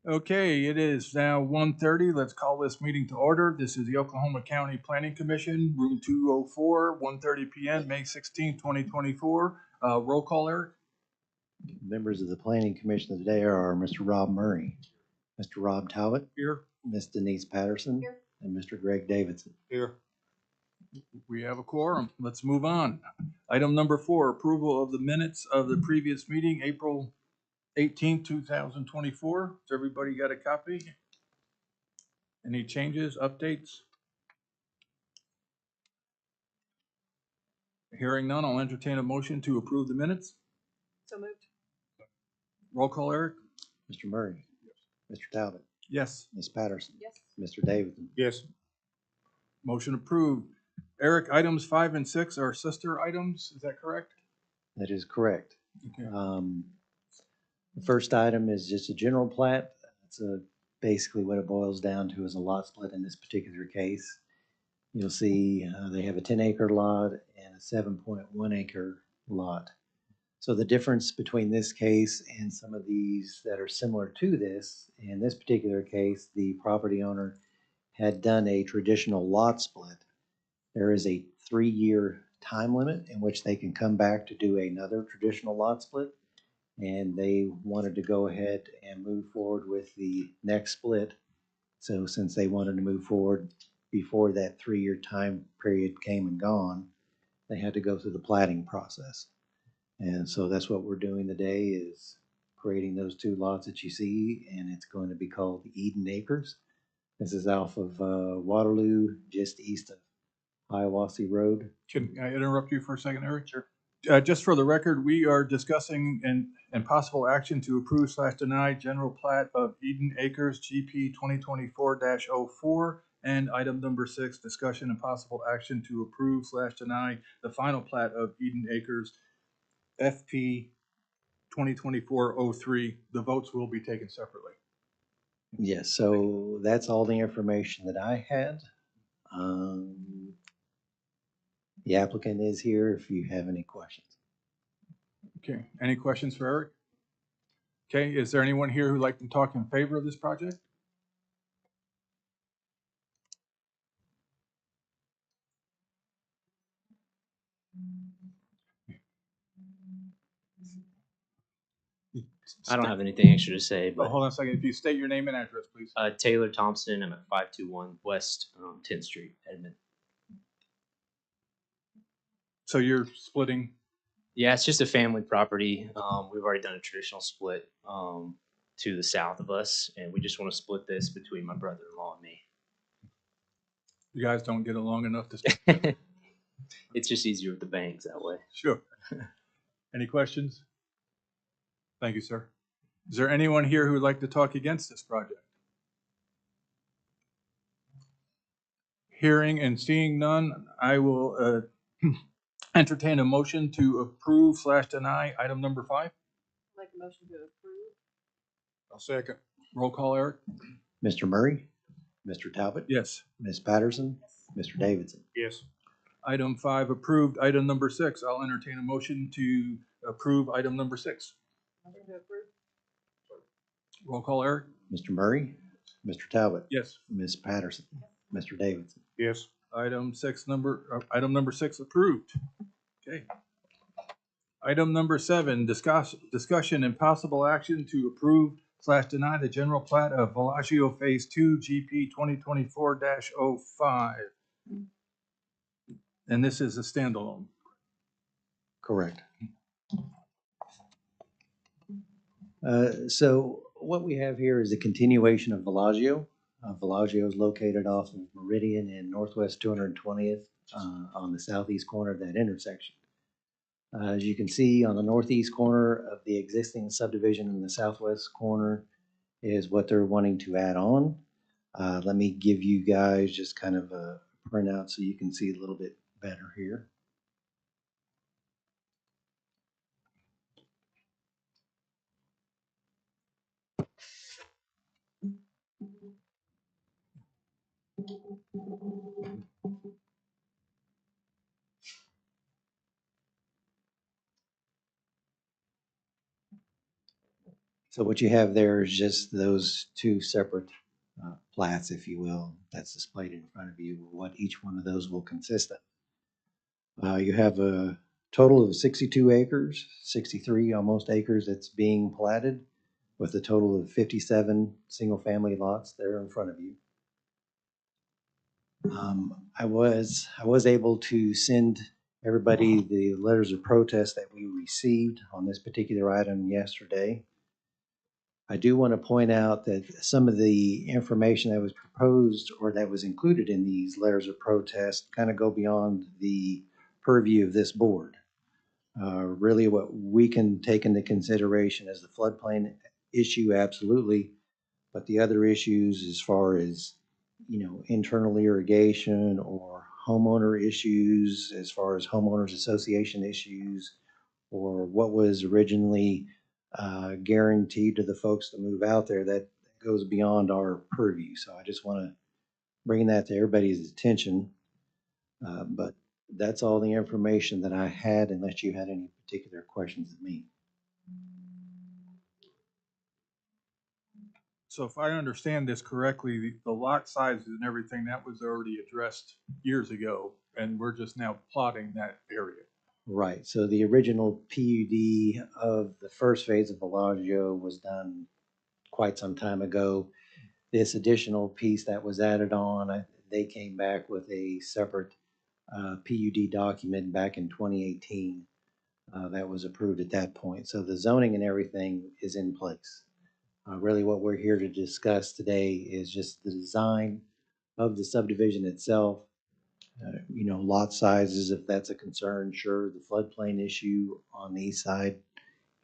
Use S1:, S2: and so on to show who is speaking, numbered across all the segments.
S1: Okay, it is now 1:30. Let's call this meeting to order. This is the Oklahoma County Planning Commission, room 204, 1:30 p.m., May 16, 2024. Roll call, Eric?
S2: Members of the Planning Commission today are Mr. Rob Murray, Mr. Rob Talbot,
S1: Here.
S2: Ms. Denise Patterson,
S3: Here.
S2: and Mr. Greg Davidson.
S1: Here. We have a quorum. Let's move on. Item number 4, approval of the minutes of the previous meeting, April 18, 2024. Has everybody got a copy? Any changes, updates? Hearing none, I'll entertain a motion to approve the minutes.
S3: So moved.
S1: Roll call, Eric?
S2: Mr. Murray, Mr. Talbot,
S1: Yes.
S2: Ms. Patterson,
S3: Yes.
S2: Mr. Davidson.
S1: Yes. Motion approved. Eric, items 5 and 6 are sister items, is that correct?
S2: That is correct.
S1: Okay.
S2: The first item is just a general plat. It's basically what it boils down to is a lot split in this particular case. You'll see they have a 10-acre lot and a 7.1-acre lot. So the difference between this case and some of these that are similar to this, in this particular case, the property owner had done a traditional lot split. There is a 3-year time limit in which they can come back to do another traditional lot split. And they wanted to go ahead and move forward with the next split. So since they wanted to move forward before that 3-year time period came and gone, they had to go through the platting process. And so that's what we're doing today, is creating those two lots that you see, and it's going to be called Eden Acres. This is off of Waterloo, just east of Hiawassee Road.
S1: Can I interrupt you for a second, Eric? Sure. Just for the record, we are discussing and possible action to approve / deny general plat of Eden Acres GP 2024-04, and item number 6, discussion and possible action to approve / deny the final plat of Eden Acres FP 2024-03. The votes will be taken separately.
S2: Yes, so that's all the information that I had. The applicant is here if you have any questions.
S1: Okay, any questions for Eric? Okay, is there anyone here who'd like to talk in favor of this project?
S4: I don't have anything extra to say,
S1: Oh,
S4: but
S1: hold on a second. If you state your name and address, please.
S4: Taylor Thompson. I'm at 521 West 10th Street, Edmond.
S1: So you're splitting?
S4: Yeah, it's just a family property. We've already done a traditional split to the south of us, and we just want to split this between my brother-in-law and me.
S1: You guys don't get along enough to split?
S4: It's just easier with the banks that way.
S1: Sure. Any questions? Thank you, sir. Is there anyone here who would like to talk against this project? Hearing and seeing none, I will entertain a motion to approve / deny item number 5.
S3: Make a motion to approve.
S1: I'll second. Roll call, Eric?
S2: Mr. Murray, Mr. Talbot,
S1: Yes.
S2: Ms. Patterson, Mr. Davidson.
S1: Yes. Item 5 approved. Item number 6, I'll entertain a motion to approve item number 6.
S3: Motion to approve.
S1: Roll call, Eric?
S2: Mr. Murray, Mr. Talbot,
S1: Yes.
S2: Ms. Patterson, Mr. Davidson.
S1: Yes. Item 6 approved. Okay. Item number 7, discussion and possible action to approve / deny the general plat of Bellagio Phase 2 GP 2024-05. And this is a standalone.
S2: Correct. So what we have here is a continuation of Bellagio. Bellagio is located off of Meridian and Northwest 220th on the southeast corner of that intersection. As you can see, on the northeast corner of the existing subdivision in the southwest corner is what they're wanting to add on. Let me give you guys just kind of a printout so you can see a little bit better here. So what you have there is just those two separate plats, if you will, that's displayed in front of you, what each one of those will consist of. You have a total of 62 acres, 63 almost acres that's being platted, with a total of 57 single-family lots there in front of you. I was able to send everybody the letters of protest that we received on this particular item yesterday. I do want to point out that some of the information that was proposed or that was included in these letters of protest kind of go beyond the purview of this board. Really what we can take into consideration is the floodplain issue, absolutely, but the other issues as far as, internal irrigation or homeowner issues, as far as homeowners association issues, or what was originally guaranteed to the folks that move out there, that goes beyond our purview. So I just want to bring that to everybody's attention. But that's all the information that I had, unless you had any particular questions of me.
S1: So if I understand this correctly, the lot sizes and everything, that was already addressed years ago, and we're just now plotting that area.
S2: Right, so the original PUD of the first phase of Bellagio was done quite some time ago. This additional piece that was added on, they came back with a separate PUD document back in 2018 that was approved at that point. So the zoning and everything is in place. Really what we're here to discuss today is just the design of the subdivision itself. Lot sizes, if that's a concern, sure. The floodplain issue on the east side,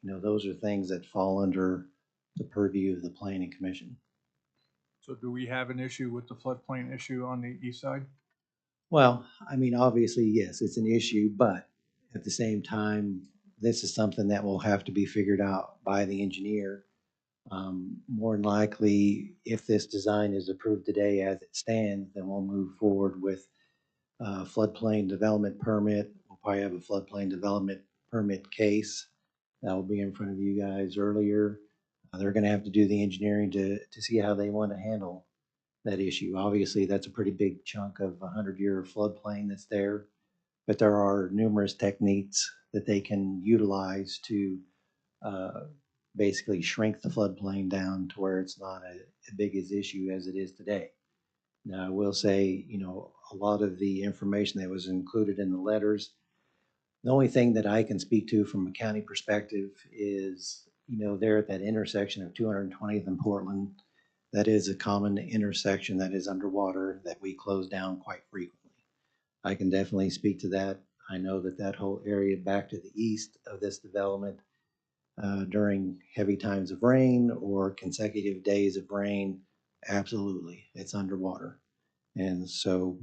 S2: those are things that fall under the purview of the planning commission.
S1: So do we have an issue with the floodplain issue on the east side?
S2: Well, obviously, yes, it's an issue, but at the same time, this is something that will have to be figured out by the engineer. More than likely, if this design is approved today as it stands, then we'll move forward with floodplain development permit. We'll probably have a floodplain development permit case that will be in front of you guys earlier. They're going to have to do the engineering to see how they want to handle that issue. Obviously, that's a pretty big chunk of 100-year floodplain that's there, but there are numerous techniques that they can utilize to basically shrink the floodplain down to where it's not a big as issue as it is today. Now, I will say, a lot of the information that was included in the letters, the only thing that I can speak to from a county perspective is, there at that intersection of 220th and Portland, that is a common intersection that is underwater that we close down quite frequently. I can definitely speak to that. I know that that whole area back to the east of this development, during heavy times of rain or consecutive days of rain, absolutely, it's underwater. And so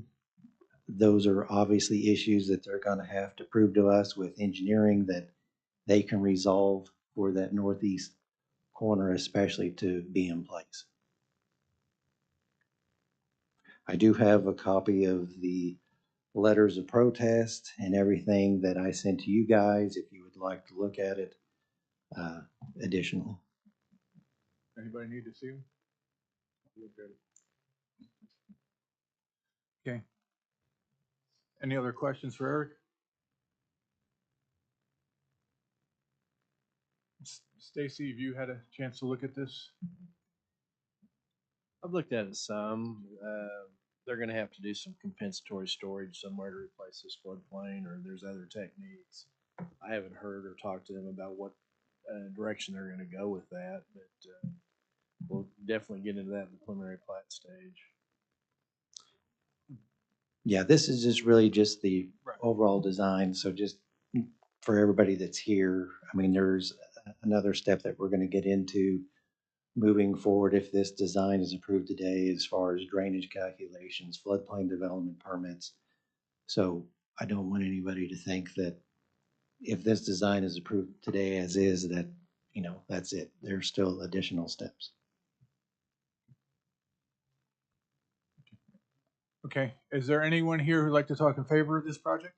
S2: those are obviously issues that they're going to have to prove to us with engineering that they can resolve for that northeast corner, especially to be in place. I do have a copy of the letters of protest and everything that I sent to you guys if you would like to look at it additionally.
S1: Anybody need to see them? Look at it. Okay. Any other questions for Eric? Stacy, have you had a chance to look at this?
S5: I've looked at it some. They're gonna have to do some compensatory storage somewhere to replace this floodplain, or there's other techniques. I haven't heard or talked to them about what direction they're gonna go with that, but we'll definitely get into that in the preliminary plat stage.
S2: Yeah, this is just really just the
S1: Right.
S2: overall design. So just for everybody that's here, there's another step that we're going to get into moving forward if this design is approved today as far as drainage calculations, floodplain development permits. So I don't want anybody to think that if this design is approved today as is, that, that's it. There's still additional steps.
S1: Okay, is there anyone here who'd like to talk in favor of this project?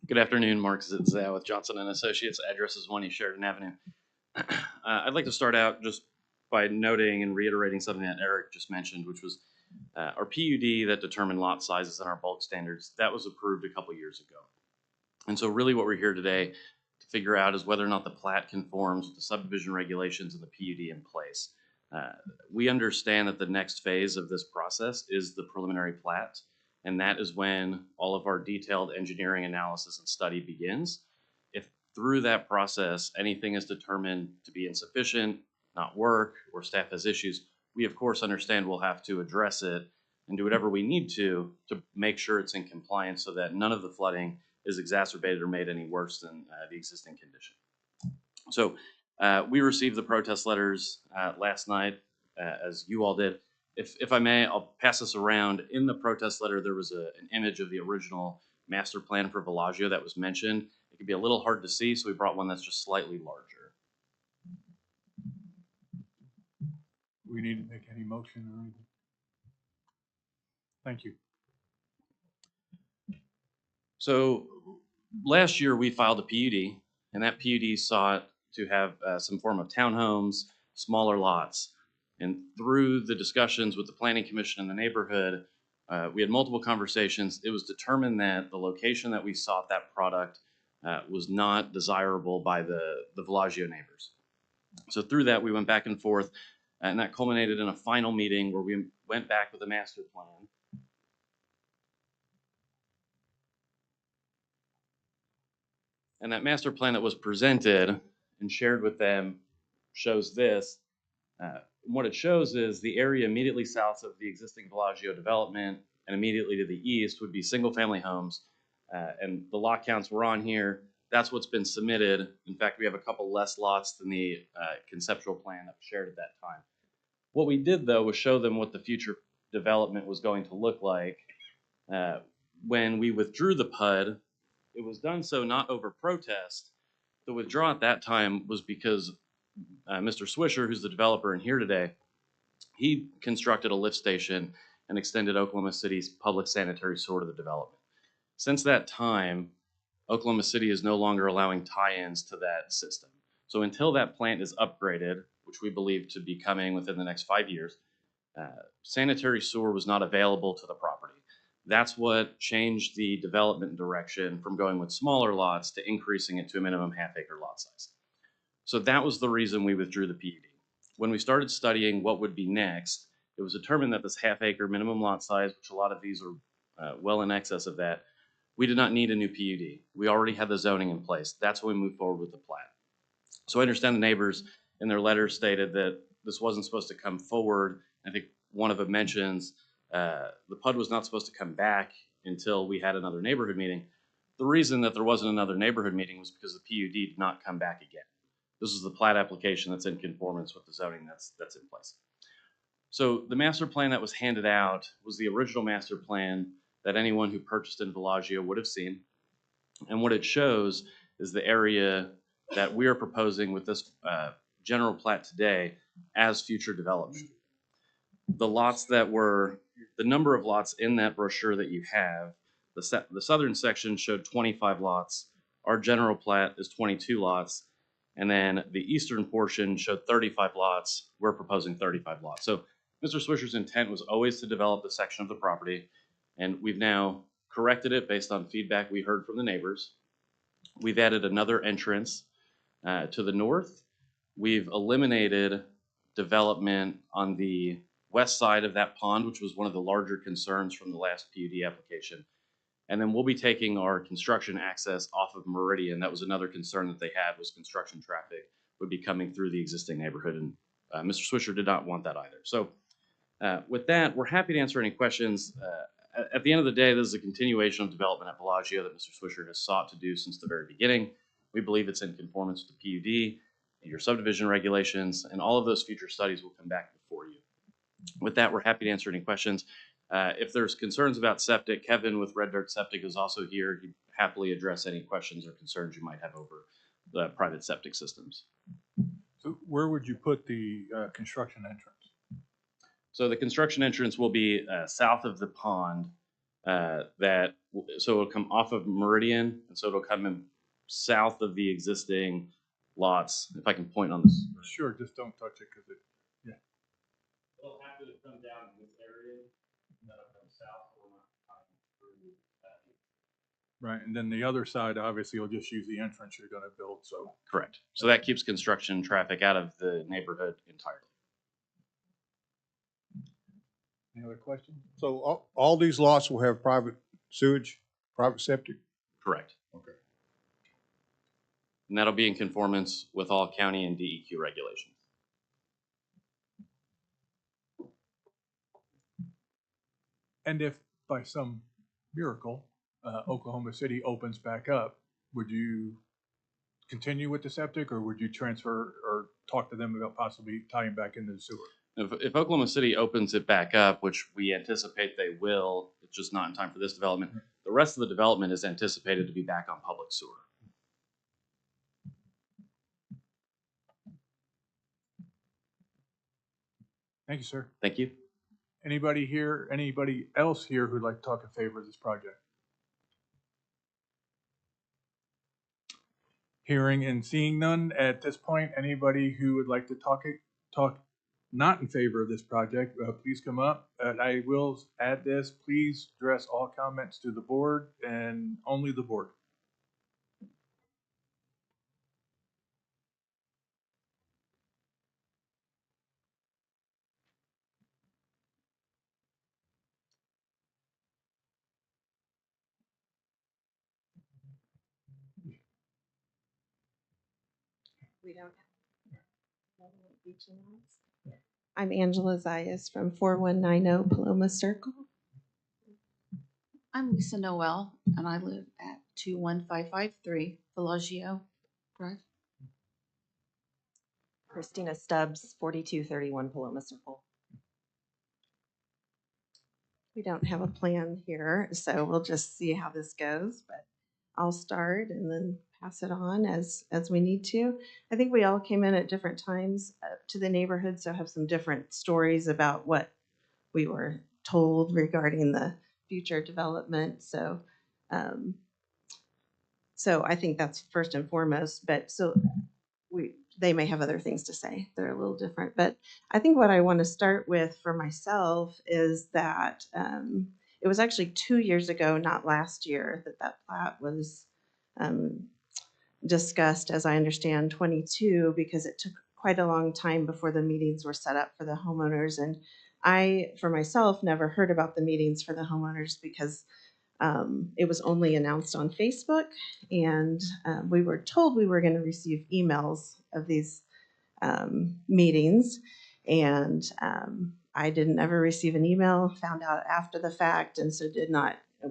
S6: Good afternoon, Mark Zitzau with Johnson and Associates. Address is 1 East Sheridan Avenue. I'd like to start out just by noting and reiterating something that Eric just mentioned, which was our PUD that determined lot sizes and our bulk standards. That was approved a couple years ago. And so really what we're here today to figure out is whether or not the plat conforms with the subdivision regulations and the PUD in place. We understand that the next phase of this process is the preliminary plat, and that is when all of our detailed engineering analysis and study begins. If through that process anything is determined to be insufficient, not work, or staff has issues, we of course understand we'll have to address it and do whatever we need to make sure it's in compliance so that none of the flooding is exacerbated or made any worse than the existing condition. So we received the protest letters last night, as you all did. If I may, I'll pass this around. In the protest letter, there was an image of the original master plan for Bellagio that was mentioned. It could be a little hard to see, so we brought one that's just slightly larger.
S1: We need to make any motion or anything? Thank you.
S6: So last year we filed a PUD, and that PUD sought to have some form of townhomes, smaller lots. And through the discussions with the Planning Commission and the neighborhood, we had multiple conversations. It was determined that the location that we sought that product was not desirable by the Bellagio neighbors. So through that, we went back and forth, and that culminated in a final meeting where we went back with a master plan. And that master plan that was presented and shared with them shows this. What it shows is the area immediately south of the existing Bellagio development and immediately to the east would be single-family homes. And the lot counts were on here. That's what's been submitted. In fact, we have a couple less lots than the conceptual plan that was shared at that time. What we did, though, was show them what the future development was going to look like. When we withdrew the PUD, it was done so not over protest. The withdrawal at that time was because Mr. Swisher, who's the developer and here today, he constructed a lift station and extended Oklahoma City's public sanitary sewer to the development. Since that time, Oklahoma City is no longer allowing tie-ins to that system. So until that plant is upgraded, which we believe to be coming within the next 5 years, sanitary sewer was not available to the property. That's what changed the development direction from going with smaller lots to increasing it to a minimum half-acre lot size. So that was the reason we withdrew the PUD. When we started studying what would be next, it was determined that this half-acre minimum lot size, which a lot of these are well in excess of that, we did not need a new PUD. We already had the zoning in place. That's when we moved forward with the plat. So I understand the neighbors in their letter stated that this wasn't supposed to come forward. I think one of them mentions the PUD was not supposed to come back until we had another neighborhood meeting. The reason that there wasn't another neighborhood meeting was because the PUD did not come back again. This is the plat application that's in conformance with the zoning that's in place. So the master plan that was handed out was the original master plan that anyone who purchased in Bellagio would have seen. And what it shows is the area that we are proposing with this general plat today as future development. The lots that were, the number of lots in that brochure that you have, the southern section showed 25 lots. Our general plat is 22 lots. And then the eastern portion showed 35 lots. We're proposing 35 lots. So Mr. Swisher's intent was always to develop this section of the property. And we've now corrected it based on feedback we heard from the neighbors. We've added another entrance to the north. We've eliminated development on the west side of that pond, which was one of the larger concerns from the last PUD application. And then we'll be taking our construction access off of Meridian. That was another concern that they had, was construction traffic would be coming through the existing neighborhood. And Mr. Swisher did not want that either. So with that, we're happy to answer any questions. At the end of the day, this is a continuation of development at Bellagio that Mr. Swisher has sought to do since the very beginning. We believe it's in conformance with the PUD, and your subdivision regulations, and all of those future studies will come back before you. With that, we're happy to answer any questions. If there's concerns about septic, Kevin with Red Dirt Septic is also here. He'd happily address any questions or concerns you might have over the private septic systems.
S1: So where would you put the construction entrance?
S6: So the construction entrance will be south of the pond So it'll come off of Meridian, and so it'll come in south of the existing lots. If I can point on this.
S1: Sure, just don't touch it because
S6: It'll have to come down in this area, and that'll come south, so we're not cutting through that.
S1: right, and then the other side, obviously, you'll just use the entrance you're gonna build, so.
S6: Correct. So that keeps construction traffic out of the neighborhood entirely.
S1: Any other questions?
S7: So all these lots will have private sewage, private septic?
S6: Correct.
S7: Okay.
S6: And that'll be in conformance with all county and DEQ regulations.
S1: And if by some miracle, Oklahoma City opens back up, would you continue with the septic or would you transfer or talk to them about possibly tying back into the sewer?
S6: If Oklahoma City opens it back up, which we anticipate they will, it's just not in time for this development, the rest of the development is anticipated to be back on public sewer.
S1: Thank you, sir.
S6: Thank you.
S1: Anybody else here who'd like to talk in favor of this project? Hearing and seeing none at this point, anybody who would like to talk not in favor of this project, please come up. And I will add this, please address all comments to the board and only the board.
S3: We don't. I'm Angela Zayas from 4190 Paloma Circle.
S8: I'm Lisa Noel, and I live at 21553 Bellagio Drive.
S9: Christina Stubbs, 4231 Paloma Circle.
S3: We don't have a plan here, so we'll just see how this goes, but I'll start and then pass it on as we need to. I think we all came in at different times to the neighborhood, so have some different stories about what we were told regarding the future development. So I think that's first and foremost, but they may have other things to say that are a little different. But I think what I want to start with for myself is that it was actually 2 years ago, not last year, that plat was discussed, as I understand, 22, because it took quite a long time before the meetings were set up for the homeowners. And I, for myself, never heard about the meetings for the homeowners because it was only announced on Facebook, and we were told we were going to receive emails of these meetings, and I didn't ever receive an email, found out after the fact, and so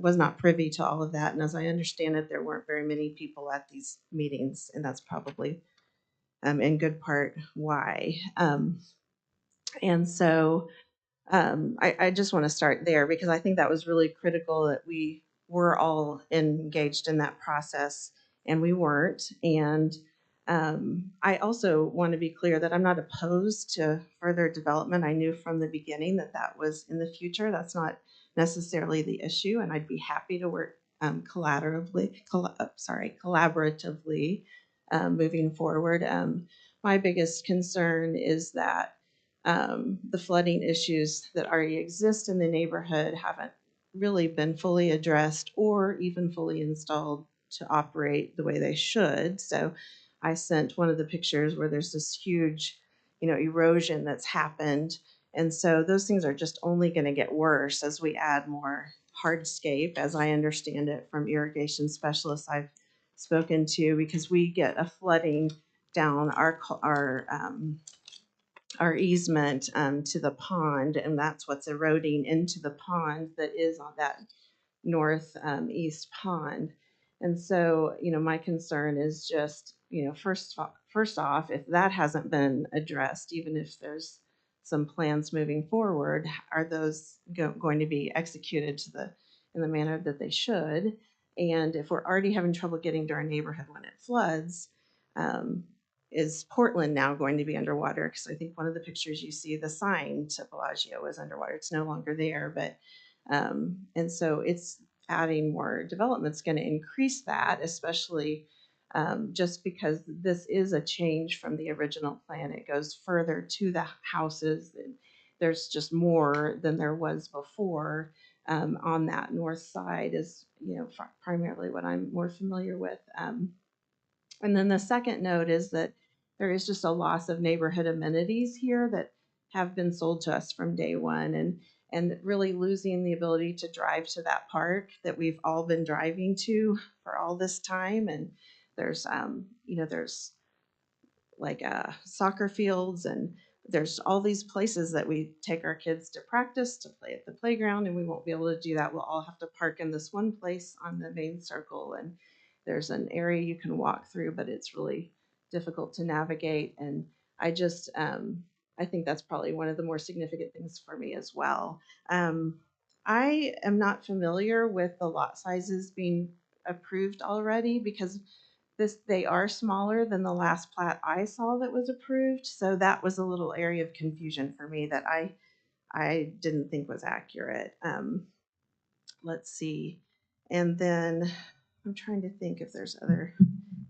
S3: was not privy to all of that. And as I understand it, there weren't very many people at these meetings, and that's probably in good part why. And so I just want to start there because I think that was really critical that we were all engaged in that process, and we weren't. And I also want to be clear that I'm not opposed to further development. I knew from the beginning that was in the future. That's not necessarily the issue, and I'd be happy to work collaboratively moving forward. My biggest concern is that the flooding issues that already exist in the neighborhood haven't really been fully addressed or even fully installed to operate the way they should. So I sent one of the pictures where there's this huge, erosion that's happened. And so those things are just only going to get worse as we add more hardscape, as I understand it from irrigation specialists I've spoken to, because we get a flooding down our easement to the pond, and that's what's eroding into the pond that is on that northeast pond. And so, my concern is just, first off, if that hasn't been addressed, even if there's some plans moving forward, are those going to be executed in the manner that they should? And if we're already having trouble getting to our neighborhood when it floods, is Portland now going to be underwater? Because I think one of the pictures you see, the sign to Bellagio is underwater. It's no longer there, but And so it's adding more development's going to increase that, especially just because this is a change from the original plan. It goes further to the houses. And there's just more than there was before on that north side is, primarily what I'm more familiar with. And then the second note is that there is just a loss of neighborhood amenities here that have been sold to us from day one, and really losing the ability to drive to that park that we've all been driving to for all this time. And there's there's like soccer fields, and there's all these places that we take our kids to practice, to play at the playground, and we won't be able to do that. We'll all have to park in this one place on the main circle, and there's an area you can walk through, but it's really difficult to navigate. And I just I think that's probably one of the more significant things for me as well. I am not familiar with the lot sizes being approved already, because they are smaller than the last plat I saw that was approved. So that was a little area of confusion for me that I didn't think was accurate. Let's see. And then I'm trying to think if there's other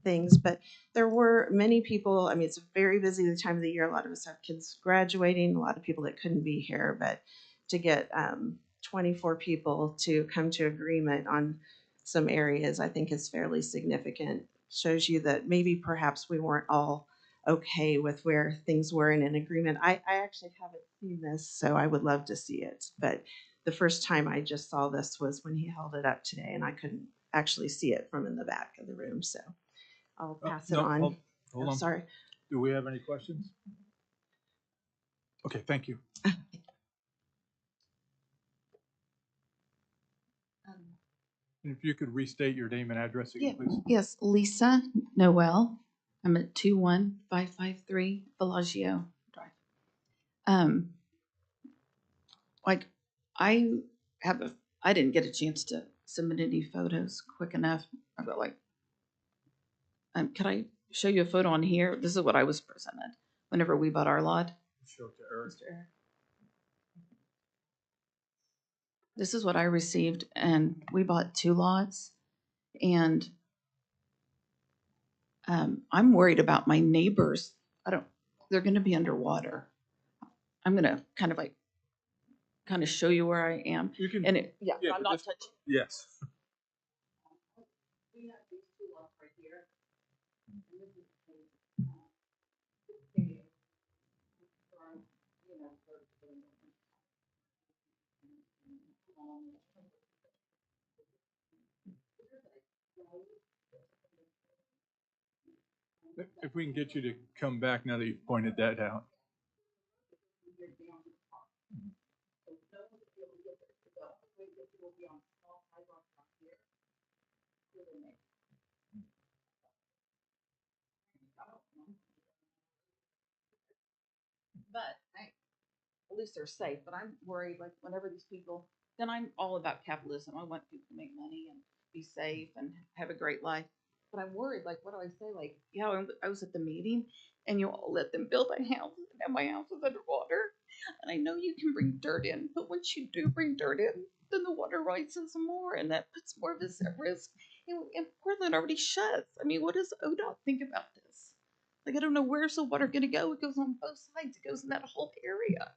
S3: things, but there were many people. I mean, it's very busy the time of the year. A lot of us have kids graduating, a lot of people that couldn't be here, but to get 24 people to come to agreement on some areas, I think is fairly significant. Shows you that maybe perhaps we weren't all okay with where things were in an agreement. I actually haven't seen this, so I would love to see it. But the first time I just saw this was when he held it up today, and I couldn't actually see it from in the back of the room. So I'll pass it
S1: No,
S3: on.
S1: hold
S3: Oh,
S1: on.
S3: sorry.
S1: Do we have any questions? Okay, thank you. If you could restate your name and address again, please.
S8: Yes, Lisa Noel. I'm at 21553 Bellagio Drive. Like I I didn't get a chance to submit any photos quick enough. I felt like, could I show you a photo on here? This is what I was presented whenever we bought our lot.
S1: Show it to Eric.
S8: Mr. Eric. This is what I received, and we bought 2 lots, and I'm worried about my neighbors. They're going to be underwater. I'm going to kind of show you where I am.
S1: You can.
S8: And
S1: Yeah,
S8: I'm
S1: but
S8: not
S1: just-
S8: touching.
S1: Yes.
S8: We have these 2 lots right here. And this is
S1: If we can get you to come back now that you've pointed that out.
S8: But at least they're safe. But I'm worried, like whenever these people, then I'm all about capitalism. I want people to make money and be safe and have a great life. But I'm worried, like, what do I say? Like, yeah, I was at the meeting and you all let them build a house, and my house is underwater. And I know you can bring dirt in, but once you do bring dirt in, then the water rises more, and that puts more of us at risk. And Portland already shuts. I mean, what does ODOT think about this? Like, I don't know, where's the water gonna go? It goes on both sides. It goes in that whole area.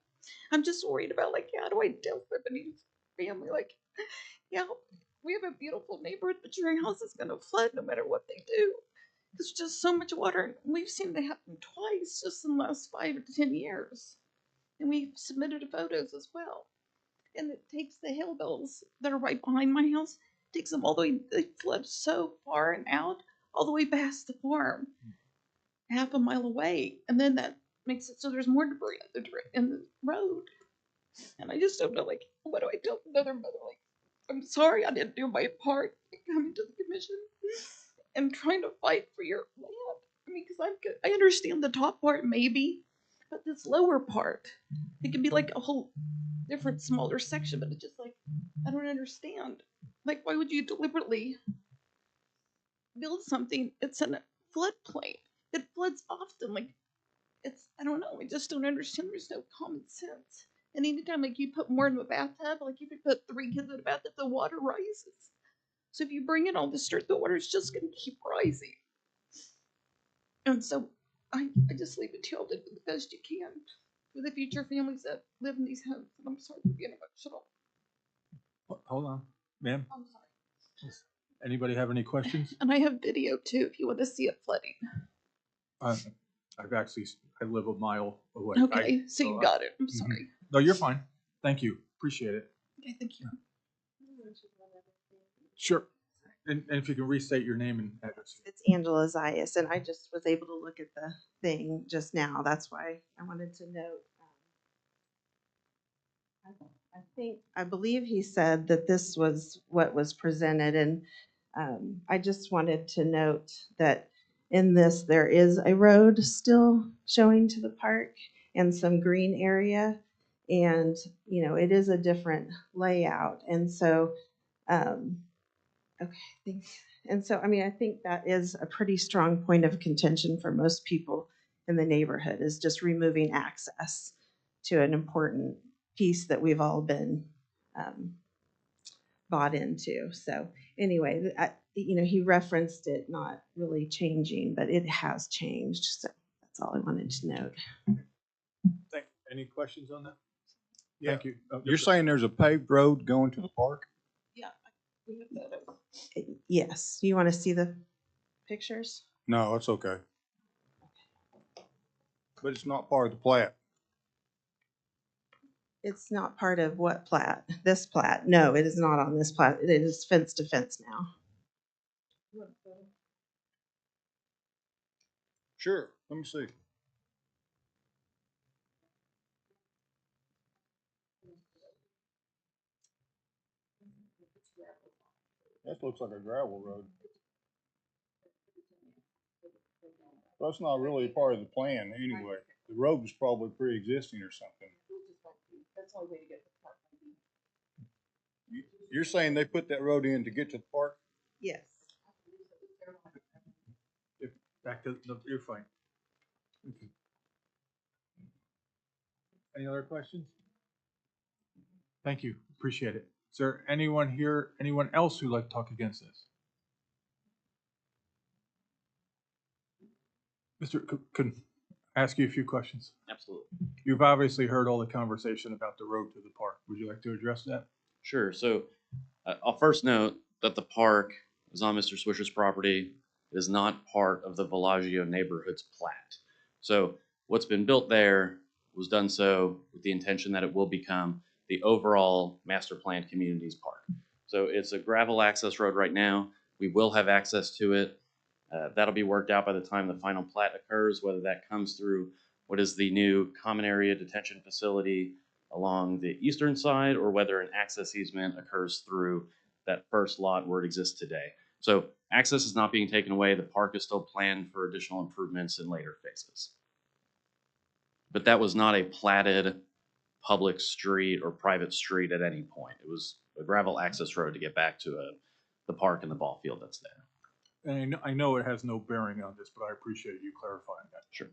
S8: I'm just worried about, like, how do I deal with any family? Like, yeah, we have a beautiful neighborhood, but your house is gonna flood no matter what they do. There's just so much water. We've seen it happen twice just in the last 5 to 10 years. And we've submitted photos as well. And it takes the hill bills that are right behind my house, takes them all the way, they flood so far and out, all the way past the farm, half a mile away. And then that makes it so there's more debris in the road. And I just don't know, like, what do I tell another mother? Like, I'm sorry I didn't do my part in coming to the commission and trying to fight for your land. I mean, because I understand the top part maybe, but this lower part, it could be like a whole different smaller section, but it's just like, I don't understand. Like, why would you deliberately build something? It's in a floodplain. It floods often. Like, I don't know. I just don't understand. There's no common sense. And anytime like you put more in the bathtub, like if you put 3 kids in a bathtub, the water rises. So if you bring it on the street, the water's just gonna keep rising. And so I just leave it to y'all to do the best you can for the future families that live in these homes. And I'm sorry for being emotional.
S1: Hold on, ma'am.
S8: I'm sorry.
S1: Anybody have any questions?
S8: And I have video too if you want to see it flooding.
S1: I've actually, I live a mile away.
S8: Okay, so you got it. I'm
S1: Mhm.
S8: sorry.
S1: No, you're fine. Thank you. Appreciate it.
S8: Okay, thank you.
S1: Sure. And if you can restate your name and address.
S3: It's Angela Zayas, and I just was able to look at the thing just now. That's why I wanted to note. I believe he said that this was what was presented, and I just wanted to note that in this, there is a road still showing to the park and some green area. And, you know, it is a different layout. And so, okay, thanks. And so, I mean, I think that is a pretty strong point of contention for most people in the neighborhood, is just removing access to an important piece that we've all been bought into. So anyway, you know, he referenced it not really changing, but it has changed. So that's all I wanted to note.
S1: Any questions on that?
S7: Yeah.
S1: Thank you. Oh,
S7: You're saying there's a paved road going to the park?
S8: Yeah, we have that.
S3: Yes, you want to see the pictures?
S7: No, it's okay. But it's not part of the plat.
S3: It's not part of what plat? This plat? No, it is not on this plat. It is fence to fence now.
S7: Sure, let me see. That looks like a gravel road. That's not really part of the plan anyway. The road was probably pre-existing or something.
S8: That's the only way to get to the park.
S7: You're saying they put that road in to get to the park?
S3: Yes.
S1: Back to, no, you're fine. Okay. Any other questions? Thank you. Appreciate it. Is there anyone here, anyone else who'd like to talk against this? Mr. Can I ask you a few questions?
S6: Absolutely.
S1: You've obviously heard all the conversation about the road to the park. Would you like to address that?
S6: Sure. So I'll first note that the park is on Mr. Swisher's property. It is not part of the Bellagio neighborhood's plat. So what's been built there was done so with the intention that it will become the overall master planned communities park. So it's a gravel access road right now. We will have access to it. That'll be worked out by the time the final plat occurs, whether that comes through what is the new common area detention facility along the eastern side, or whether an access easement occurs through that first lot where it exists today. So access is not being taken away. The park is still planned for additional improvements in later phases. But that was not a platted public street or private street at any point. It was a gravel access road to get back to the park and the ball field that's there.
S1: And I know it has no bearing on this, but I appreciate you clarifying that.
S6: Sure.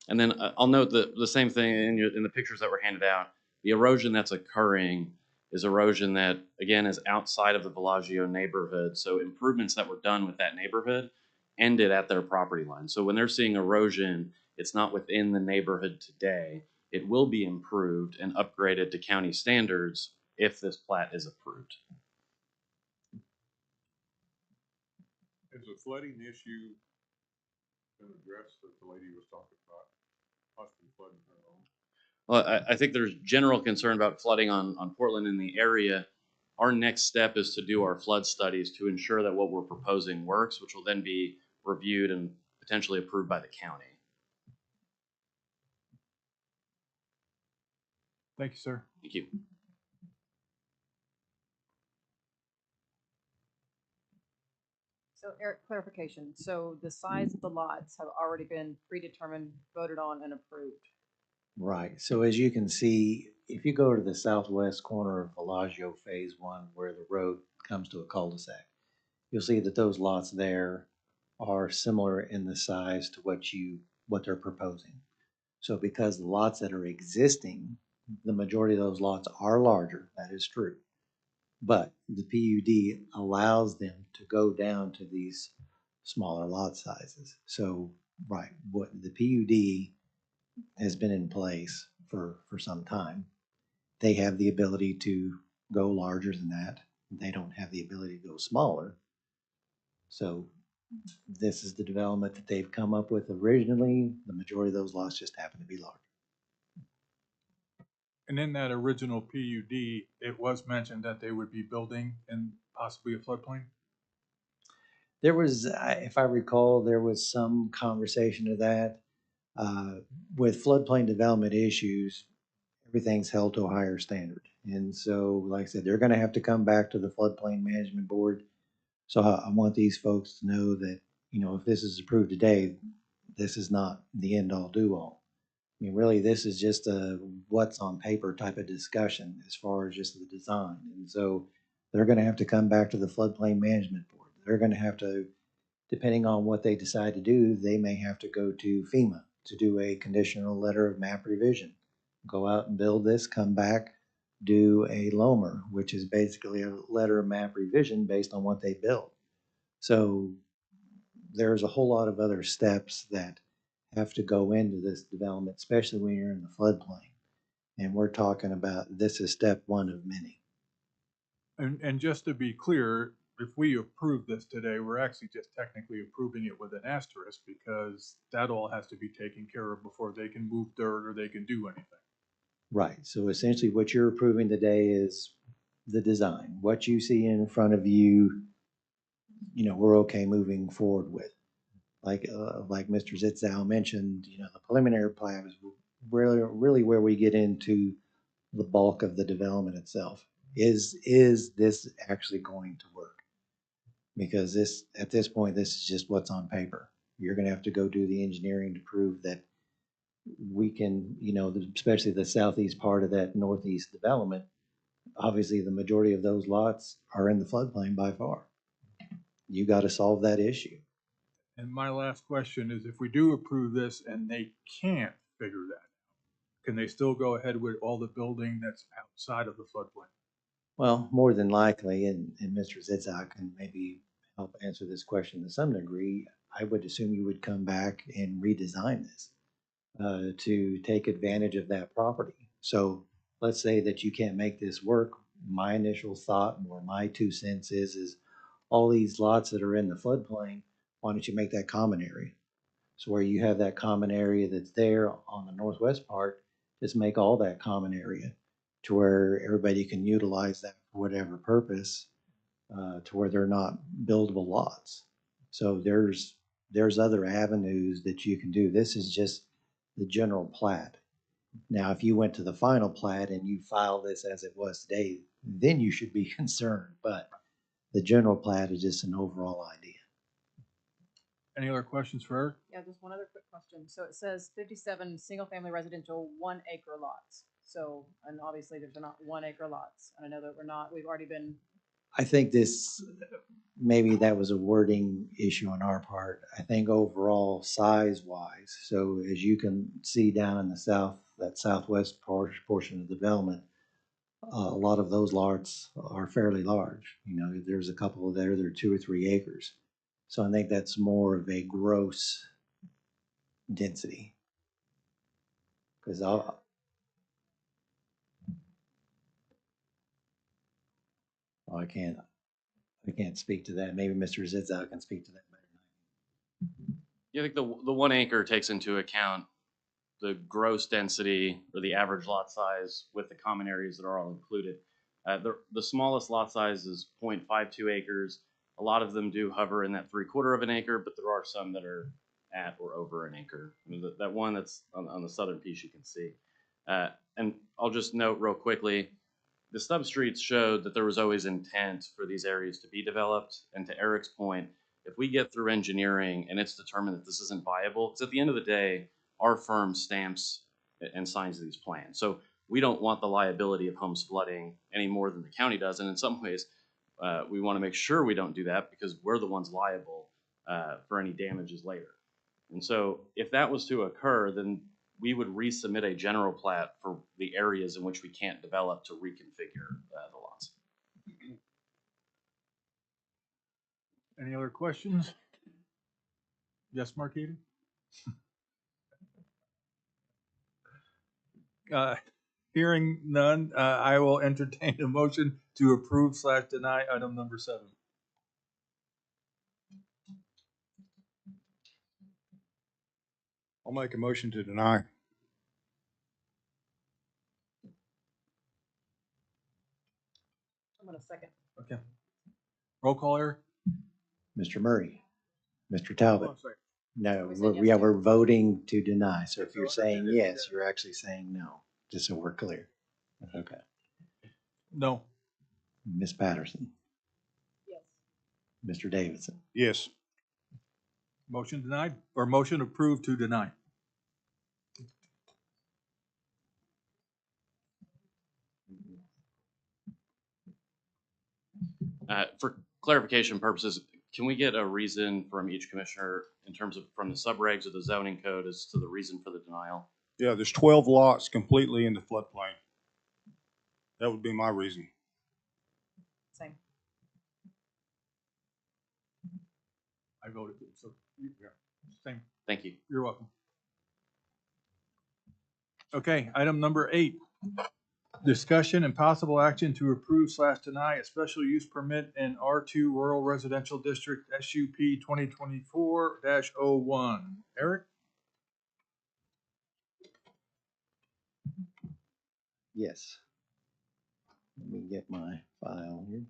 S6: And then I'll note that the same thing in the pictures that were handed out. The erosion that's occurring is erosion that, again, is outside of the Bellagio neighborhood. So improvements that were done with that neighborhood ended at their property line. So when they're seeing erosion, it's not within the neighborhood today. It will be improved and upgraded to county standards if this plat is approved.
S7: Is the flooding issue been addressed that the lady was talking about? Possibly flooding her home?
S6: Well, I think there's general concern about flooding on Portland in the area. Our next step is to do our flood studies to ensure that what we're proposing works, which will then be reviewed and potentially approved by the county.
S1: Thank you, sir.
S6: Thank you.
S9: So Eric, clarification. So the size of the lots have already been predetermined, voted on, and approved.
S2: Right, so as you can see, if you go to the southwest corner of Bellagio Phase One, where the road comes to a cul-de-sac, you'll see that those lots there are similar in the size to what they're proposing. So because the lots that are existing The majority of those lots are larger, that is true. But the PUD allows them to go down to these smaller lot sizes. So, right, what the PUD has been in place for some time. They have the ability to go larger than that. They don't have the ability to go smaller. So this is the development that they've come up with originally. The majority of those lots just happen to be large.
S1: And in that original PUD, it was mentioned that they would be building in possibly a floodplain?
S2: There was, if I recall, there was some conversation of that. With floodplain development issues, everything's held to a higher standard. And so, like I said, they're gonna have to come back to the floodplain management board. So I want these folks to know that, you know, if this is approved today, this is not the end all do all. I mean, really, this is just a what's on paper type of discussion as far as just the design. And so they're gonna have to come back to the floodplain management board. They're gonna have to, depending on what they decide to do, they may have to go to FEMA to do a conditional letter of map revision. Go out and build this, come back, do a LOMR, which is basically a letter of map revision based on what they built. So there's a whole lot of other steps that have to go into this development, especially when you're in the floodplain. And we're talking about, this is step one of many.
S1: And just to be clear, if we approve this today, we're actually just technically approving it with an asterisk because that all has to be taken care of before they can move dirt or they can do anything.
S2: Right, so essentially what you're approving today is the design. What you see in front of you, you know, we're okay moving forward with. Like Mr. Zitzow mentioned, you know, the preliminary plat is really where we get into the bulk of the development itself. Is this actually going to work? Because this, at this point, this is just what's on paper. You're gonna have to go do the engineering to prove that we can, you know, especially the southeast part of that northeast development, obviously the majority of those lots are in the floodplain by far. You gotta solve that issue.
S1: And my last question is, if we do approve this and they can't figure that out, can they still go ahead with all the building that's outside of the floodplain?
S2: Well, more than likely, and Mr. Zitzow can maybe help answer this question to some degree, I would assume you would come back and redesign this to take advantage of that property. So let's say that you can't make this work. My initial thought, or my 2 cents is all these lots that are in the floodplain, why don't you make that common area? So where you have that common area that's there on the northwest part, just make all that common area to where everybody can utilize that for whatever purpose, to where they're not buildable lots. So there's other avenues that you can do. This is just the general plat. Now, if you went to the final plat and you file this as it was today, then you should be concerned. But the general plat is just an overall idea.
S1: Any other questions for Eric?
S9: Yeah, just one other quick question. So it says 57 single-family residential 1 acre lots. So, and obviously there's not 1 acre lots. And I know that we've already been,
S2: I think this, maybe that was a wording issue on our part. I think overall size wise, so as you can see down in the south, that southwest portion of the development, a lot of those lots are fairly large. You know, there's a couple of there that are 2 or 3 acres. So I think that's more of a gross density. Because I can't speak to that. Maybe Mr. Zitzow can speak to that better than
S6: Yeah, I think the 1 acre takes into account the gross density or the average lot size with the common areas that are all included. The smallest lot size is 0.52 acres. A lot of them do hover in that 3/4 of an acre, but there are some that are at or over an acre. I mean, that one that's on the southern piece you can see. And I'll just note real quickly, the substreets showed that there was always intent for these areas to be developed. And to Eric's point, if we get through engineering and it's determined that this isn't viable, because at the end of the day, our firm stamps and signs these plans. So we don't want the liability of homes flooding any more than the county does. And in some ways, we want to make sure we don't do that because we're the ones liable for any damages later. And so if that was to occur, then we would resubmit a general plat for the areas in which we can't develop to reconfigure the lots.
S1: Any other questions? Yes, Marquita? Hearing none, I will entertain a motion to approve / deny item number 7.
S7: I'll make a motion to deny.
S9: I'm gonna second.
S1: Okay. Roll call, Eric?
S2: Mr. Murray, Mr. Talbot.
S1: Oh, sorry.
S2: No,
S9: We said yes
S2: yeah,
S9: to.
S2: we're voting to deny. So if
S1: So
S2: you're saying
S1: understand it,
S2: yes,
S1: yeah.
S2: you're actually saying no, just so we're clear. Okay.
S1: No.
S2: Ms. Patterson,
S9: Yes.
S2: Mr. Davidson,
S7: Yes.
S1: Motion denied, or motion approved to deny?
S6: For clarification purposes, can we get a reason from each commissioner in terms of from the subregs of the zoning code as to the reason for the denial?
S7: Yeah, there's 12 lots completely in the floodplain. That would be my reason.
S9: Same.
S1: I voted, so, yeah, same.
S6: Thank you.
S1: You're welcome. Okay, item number 8. Discussion and possible action to approve / deny a special use permit in R2 Rural Residential District SUP 2024-01. Eric?
S2: yes. Let me get my file here.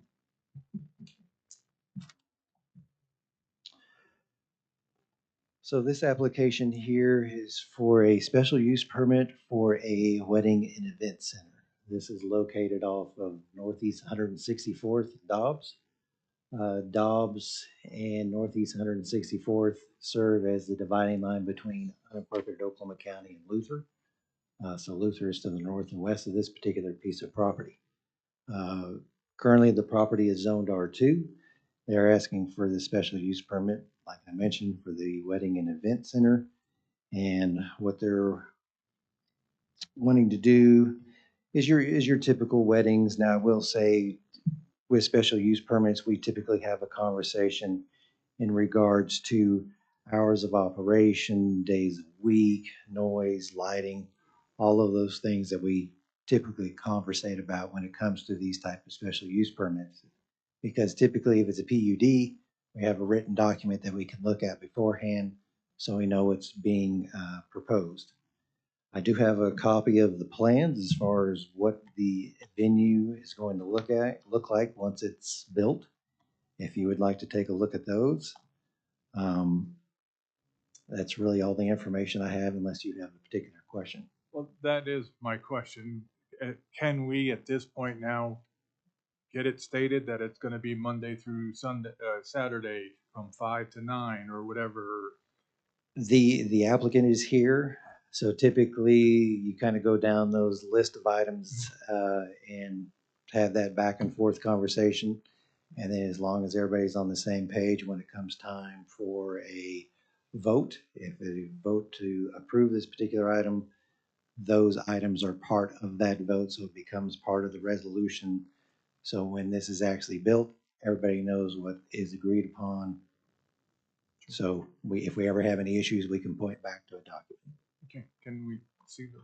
S2: So this application here is for a special use permit for a wedding and event center. This is located off of Northeast 164th Dobbs. Dobbs and Northeast 164th serve as the dividing line between unincorporated Oklahoma County and Luther. So Luther is to the north and west of this particular piece of property. Currently, the property is zoned R2. They're asking for the special use permit, like I mentioned, for the wedding and event center. And what they're wanting to do is your typical weddings. Now, I will say, with special use permits, we typically have a conversation in regards to hours of operation, days of week, noise, lighting, all of those things that we typically conversate about when it comes to these type of special use permits. Because typically if it's a PUD, we have a written document that we can look at beforehand so we know what's being proposed. I do have a copy of the plans as far as what the venue is going to look like once it's built. If you would like to take a look at those. That's really all the information I have unless you have a particular question.
S1: Well, that is my question. Can we, at this point now, get it stated that it's gonna be Monday through Sunday, Saturday from 5 to 9 or whatever?
S2: The applicant is here, so typically you kind of go down those list of items and have that back and forth conversation. And then as long as everybody's on the same page when it comes time for a vote, if they vote to approve this particular item, those items are part of that vote, so it becomes part of the resolution. So when this is actually built, everybody knows what is agreed upon. So if we ever have any issues, we can point back to a document.
S1: Okay, can we see the?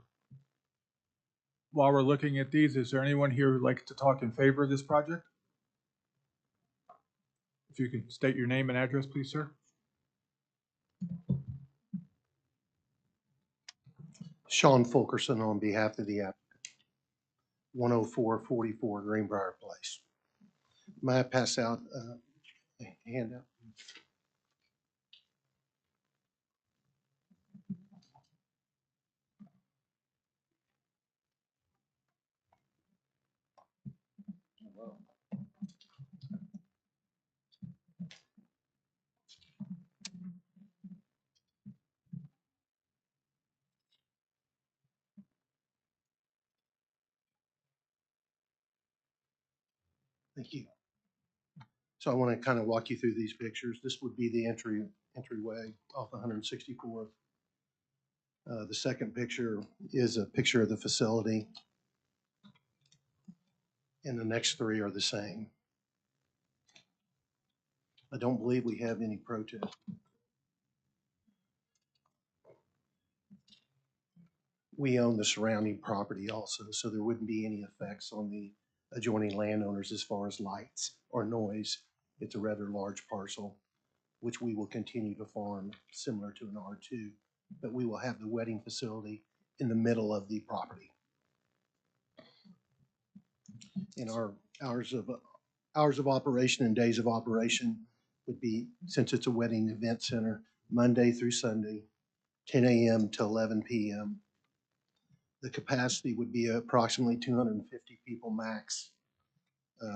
S1: While we're looking at these, is there anyone here who'd like to talk in favor of this project? If you can state your name and address, please, sir.
S10: Sean Fulkerson on behalf of the applicant. 10444 Greenbrier Place. May I pass out a handout? Thank you. So I want to kind of walk you through these pictures. This would be the entryway off 164th. The second picture is a picture of the facility. And the next three are the same. I don't believe we have any protest. We own the surrounding property also, so there wouldn't be any effects on the adjoining landowners as far as lights or noise. It's a rather large parcel, which we will continue to farm similar to an R2, but we will have the wedding facility in the middle of the property. And our hours of operation and days of operation would be, since it's a wedding event center, Monday through Sunday, 10 a.m. to 11 p.m. The capacity would be approximately 250 people max,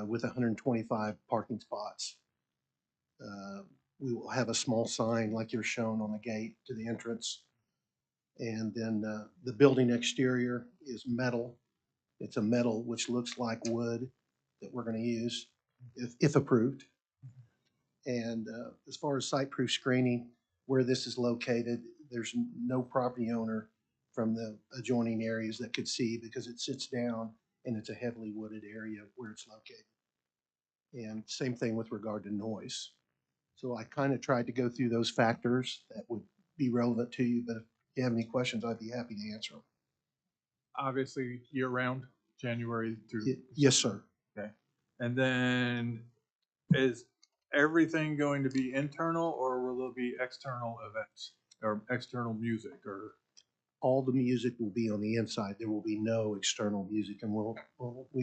S10: with 125 parking spots. We will have a small sign like you're shown on the gate to the entrance. And then the building exterior is metal. It's a metal which looks like wood that we're going to use if approved. And as far as site-proof screening, where this is located, there's no property owner from the adjoining areas that could see because it sits down and it's a heavily wooded area where it's located. And same thing with regard to noise. So I kind of tried to go through those factors that would be relevant to you, but if you have any questions, I'd be happy to answer them.
S1: Obviously, year-round, January through.
S10: Yes, sir.
S1: Okay. And then is everything going to be internal or will there be external events or external music or?
S10: All the music will be on the inside. There will be no external music, and we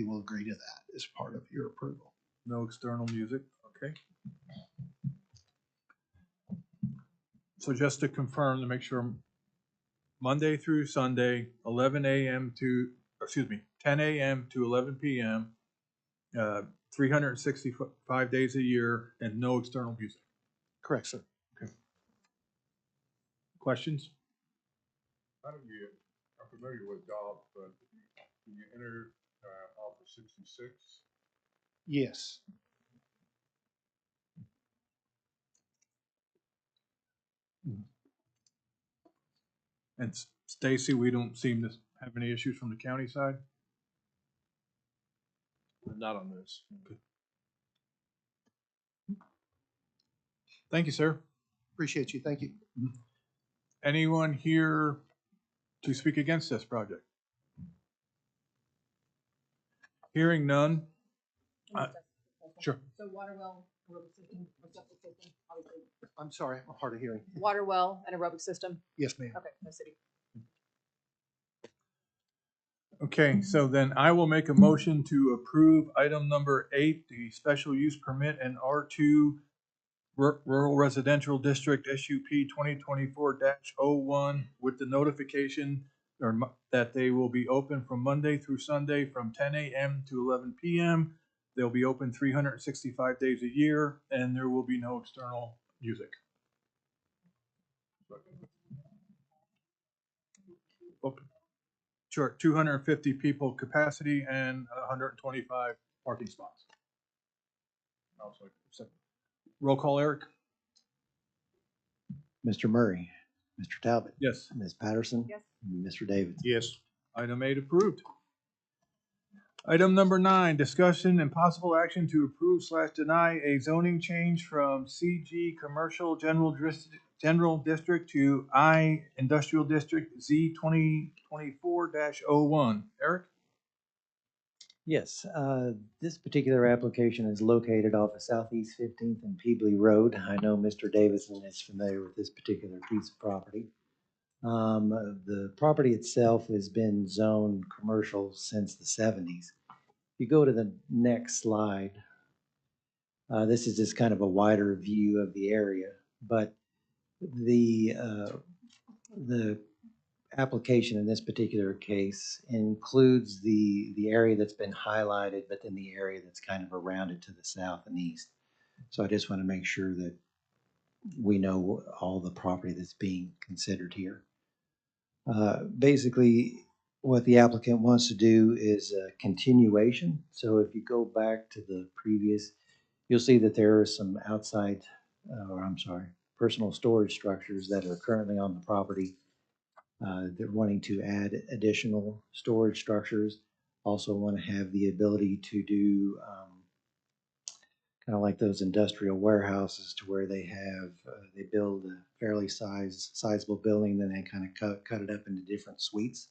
S10: will agree to that as part of your approval.
S1: No external music, okay. So just to confirm, to make sure, Monday through Sunday, 10 a.m. to 11 p.m., 365 days a year, and no external music.
S10: Correct, sir.
S1: Okay. Questions?
S7: How do you, I'm familiar with jobs, but can you enter off of 66?
S10: Yes.
S1: And Stacy, we don't seem to have any issues from the county side?
S5: Not on this.
S1: Thank you, sir.
S10: Appreciate you. Thank you.
S1: Anyone here to speak against this project? Hearing none. Sure.
S9: So water well, aerobic system, or septic system, obviously.
S10: I'm sorry, I'm hard of hearing.
S9: Water well and aerobic system.
S10: Yes, ma'am.
S9: Okay, no city.
S1: Okay, so then I will make a motion to approve item number 8, the special use permit and R2 Rural Residential District SUP 2024-01 with the notification that they will be open from Monday through Sunday from 10 a.m. to 11 p.m. They'll be open 365 days a year, and there will be no external music. Okay. Sure, 250 people capacity and 125 parking spots. Roll call, Eric?
S2: Mr. Murray, Mr. Talbot,
S1: Yes.
S2: Ms. Patterson,
S9: Yes.
S2: and Mr. Davis.
S7: Yes.
S1: Item 8 approved. Item number 9, discussion and possible action to approve/deny a zoning change from CG Commercial General District to I Industrial District Z 2024-01. Eric?
S2: Yes, this particular application is located off of Southeast 15th and Peebly Road. I know Mr. Davison is familiar with this particular piece of property. The property itself has been zoned commercial since the 70s. If you go to the next slide, this is just kind of a wider view of the area, but the application in this particular case includes the area that's been highlighted, but then the area that's kind of around it to the south and east. So I just want to make sure that we know all the property that's being considered here. Basically, what the applicant wants to do is a continuation. So if you go back to the previous, you'll see that there are some personal storage structures that are currently on the property. They're wanting to add additional storage structures. Also want to have the ability to do kind of like those industrial warehouses to where they have, they build a fairly sizable building, then they kind of cut it up into different suites.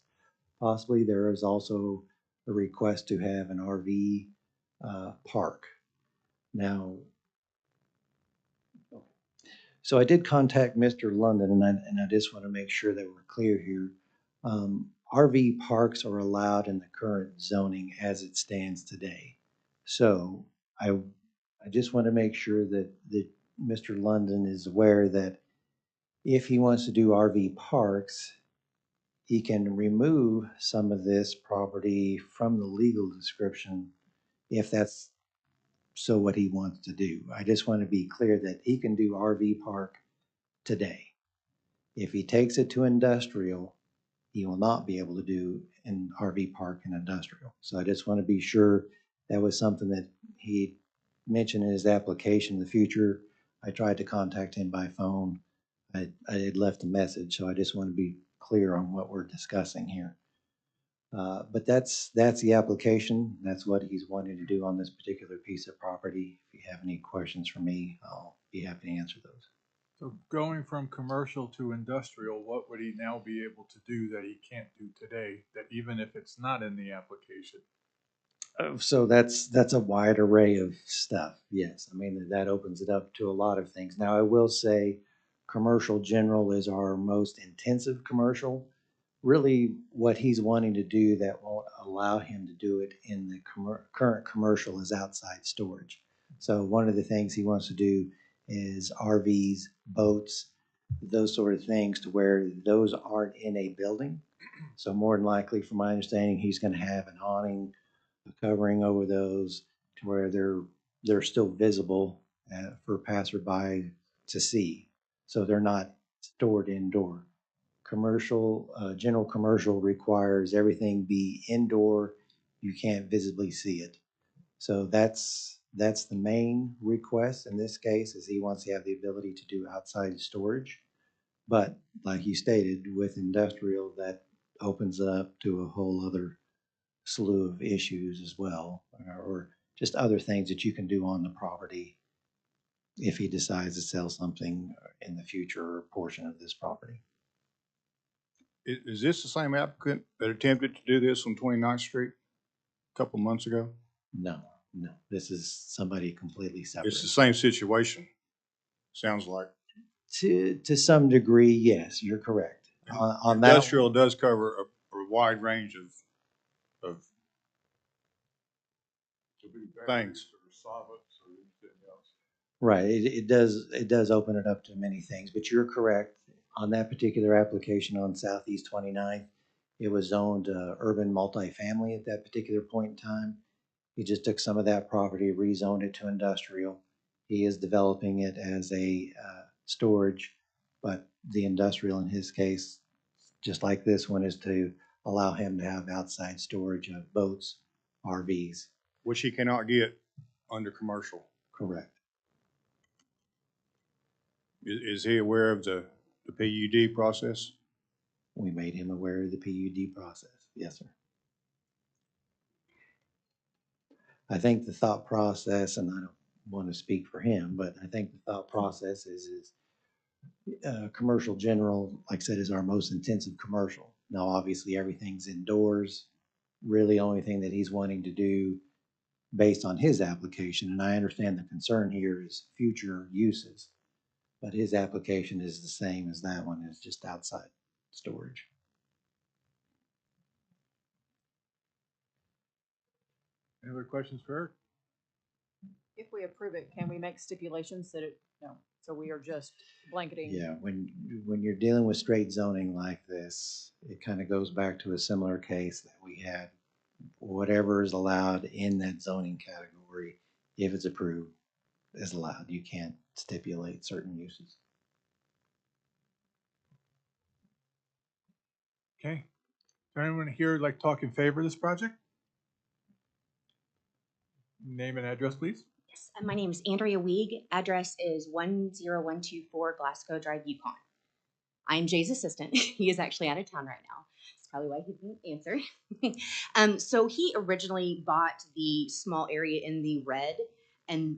S2: Possibly there is also a request to have an RV park. Now, so I did contact Mr. London, and I just want to make sure that we're clear here. RV parks are allowed in the current zoning as it stands today. So I just want to make sure that Mr. London is aware that if he wants to do RV parks, he can remove some of this property from the legal description if that's so what he wants to do. I just want to be clear that he can do RV park today. If he takes it to industrial, he will not be able to do an RV park in industrial. So I just want to be sure that was something that he mentioned in his application in the future. I tried to contact him by phone. I had left a message, so I just want to be clear on what we're discussing here. But that's the application. That's what he's wanting to do on this particular piece of property. If you have any questions for me, I'll be happy to answer those.
S1: So going from commercial to industrial, what would he now be able to do that he can't do today, that even if it's not in the application?
S2: So that's a wide array of stuff. Yes, I mean that opens it up to a lot of things. Now I will say, commercial general is our most intensive commercial. Really, what he's wanting to do that won't allow him to do it in the current commercial is outside storage. So one of the things he wants to do is RVs, boats, those sort of things to where those aren't in a building. So more than likely, from my understanding, he's going to have an awning, a covering over those to where they're still visible for passerby to see. So they're not stored indoor. Commercial, general commercial requires everything be indoor. You can't visibly see it. So that's the main request in this case, is he wants to have the ability to do outside storage. But like you stated, with industrial, that opens it up to a whole other slew of issues as well, or just other things that you can do on the property if he decides to sell something in the future or a portion of this property.
S7: Is this the same applicant that attempted to do this on 29th Street a couple months ago?
S2: No, this is somebody completely separate.
S7: It's the same situation, sounds like.
S2: To some degree, yes, you're correct. On that,
S7: Industrial does cover a wide range of things.
S2: right, it does open it up to many things, but you're correct. On that particular application on Southeast 29th, it was zoned urban multifamily at that particular point in time. He just took some of that property, rezoned it to industrial. He is developing it as a storage, but the industrial in his case, just like this one, is to allow him to have outside storage of boats, RVs.
S7: Which he cannot get under commercial.
S2: Correct.
S7: Is he aware of the PUD process?
S2: We made him aware of the PUD process. Yes, sir. I think the thought process, and I don't want to speak for him, but I think the thought process is commercial general, like I said, is our most intensive commercial. Now, obviously, everything's indoors. Really, only thing that he's wanting to do based on his application, and I understand the concern here is future uses, but his application is the same as that one, is just outside storage.
S1: Any other questions for Eric?
S9: If we approve it, can we make stipulations that so we are just blanketing?
S2: Yeah, when you're dealing with straight zoning like this, it kind of goes back to a similar case that we had. Whatever is allowed in that zoning category, if it's approved, is allowed. You can't stipulate certain uses.
S1: Okay. Is there anyone here like talk in favor of this project? Name and address, please.
S11: Yes, my name is Andrea Weig. Address is 10124 Glasgow Drive, Yukon. I'm Jay's assistant. He is actually out of town right now. That's probably why he didn't answer. So he originally bought the small area in the red, and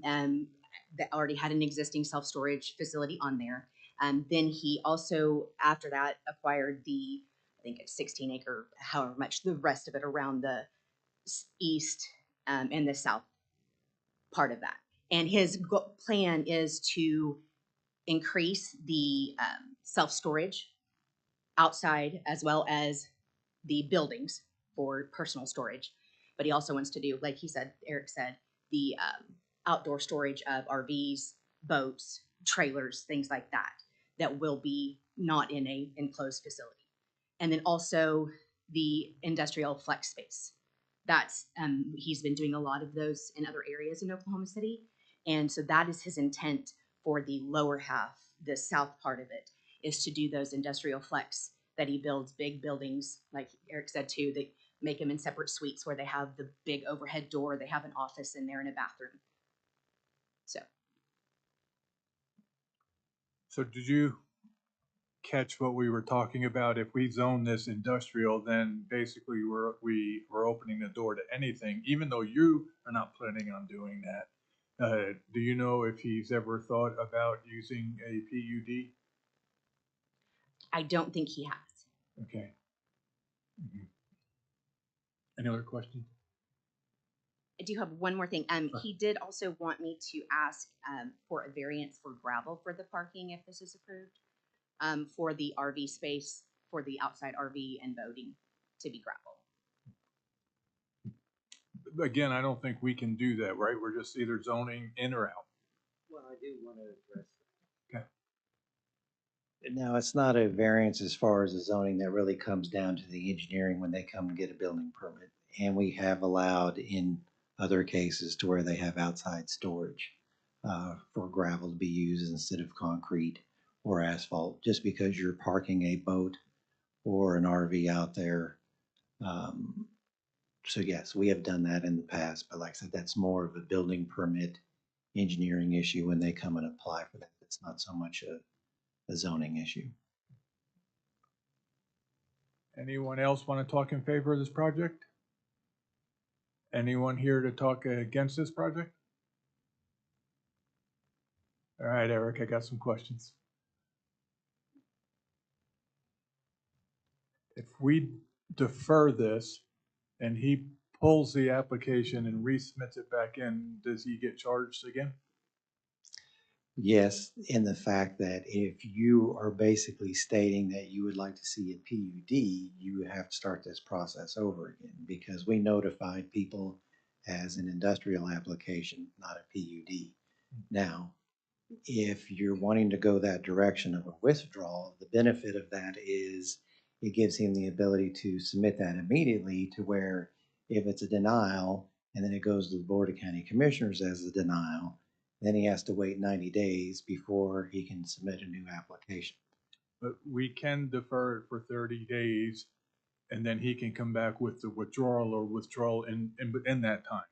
S11: that already had an existing self-storage facility on there. Then he also, after that, acquired the, I think it's 16 acre, however much, the rest of it around the east and the south part of that. And his plan is to increase the self-storage outside as well as the buildings for personal storage. But he also wants to do, like he said, Eric said, the outdoor storage of RVs, boats, trailers, things like that, that will be not in a enclosed facility. And then also the industrial flex space. That's he's been doing a lot of those in other areas in Oklahoma City. And so that is his intent for the lower half, the south part of it, is to do those industrial flex that he builds big buildings, like Eric said too, that make them in separate suites where they have the big overhead door, they have an office in there and a bathroom.
S1: So did you catch what we were talking about? If we zone this industrial, then basically we're opening the door to anything, even though you are not planning on doing that. Do you know if he's ever thought about using a PUD?
S11: I don't think he has.
S1: Okay. Mhm. Any other questions?
S11: I do have one more thing. He did also want me to ask for a variance for gravel for the parking if this is approved, for the RV space, for the outside RV and boating to be gravel.
S1: Again, I don't think we can do that, right? We're just either zoning in or out.
S2: Well, I do want to address
S1: Okay.
S2: that. Now, it's not a variance as far as the zoning. That really comes down to the engineering when they come to get a building permit. And we have allowed in other cases to where they have outside storage for gravel to be used instead of concrete or asphalt, just because you're parking a boat or an RV out there. So yes, we have done that in the past, but like I said, that's more of a building permit engineering issue when they come and apply for that. It's not so much a zoning issue.
S1: Anyone else want to talk in favor of this project? Anyone here to talk against this project? All right, Eric, I got some questions. If we defer this and he pulls the application and resubmits it back in, does he get charged again?
S2: Yes, in the fact that if you are basically stating that you would like to see a PUD, you would have to start this process over again because we notified people as an industrial application, not a PUD. Now, if you're wanting to go that direction of a withdrawal, the benefit of that is it gives him the ability to submit that immediately to where if it's a denial and then it goes to the Board of County Commissioners as a denial, then he has to wait 90 days before he can submit a new application.
S1: But we can defer it for 30 days and then he can come back with the withdrawal or withdrawal in that time.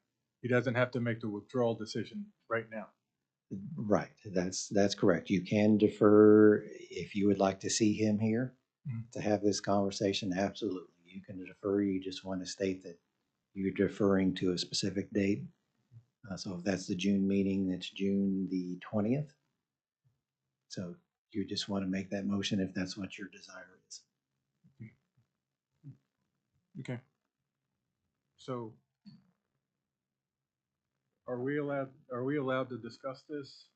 S1: He doesn't have to make the withdrawal decision right now.
S2: Right, that's correct. You can defer if you would like to see him here to have this conversation. Absolutely, you can defer. You just want to state that you're deferring to a specific date. So if that's the June meeting, that's June the 20th. So you just want to make that motion if that's what your desire is.
S1: Okay. So are we allowed to discuss this?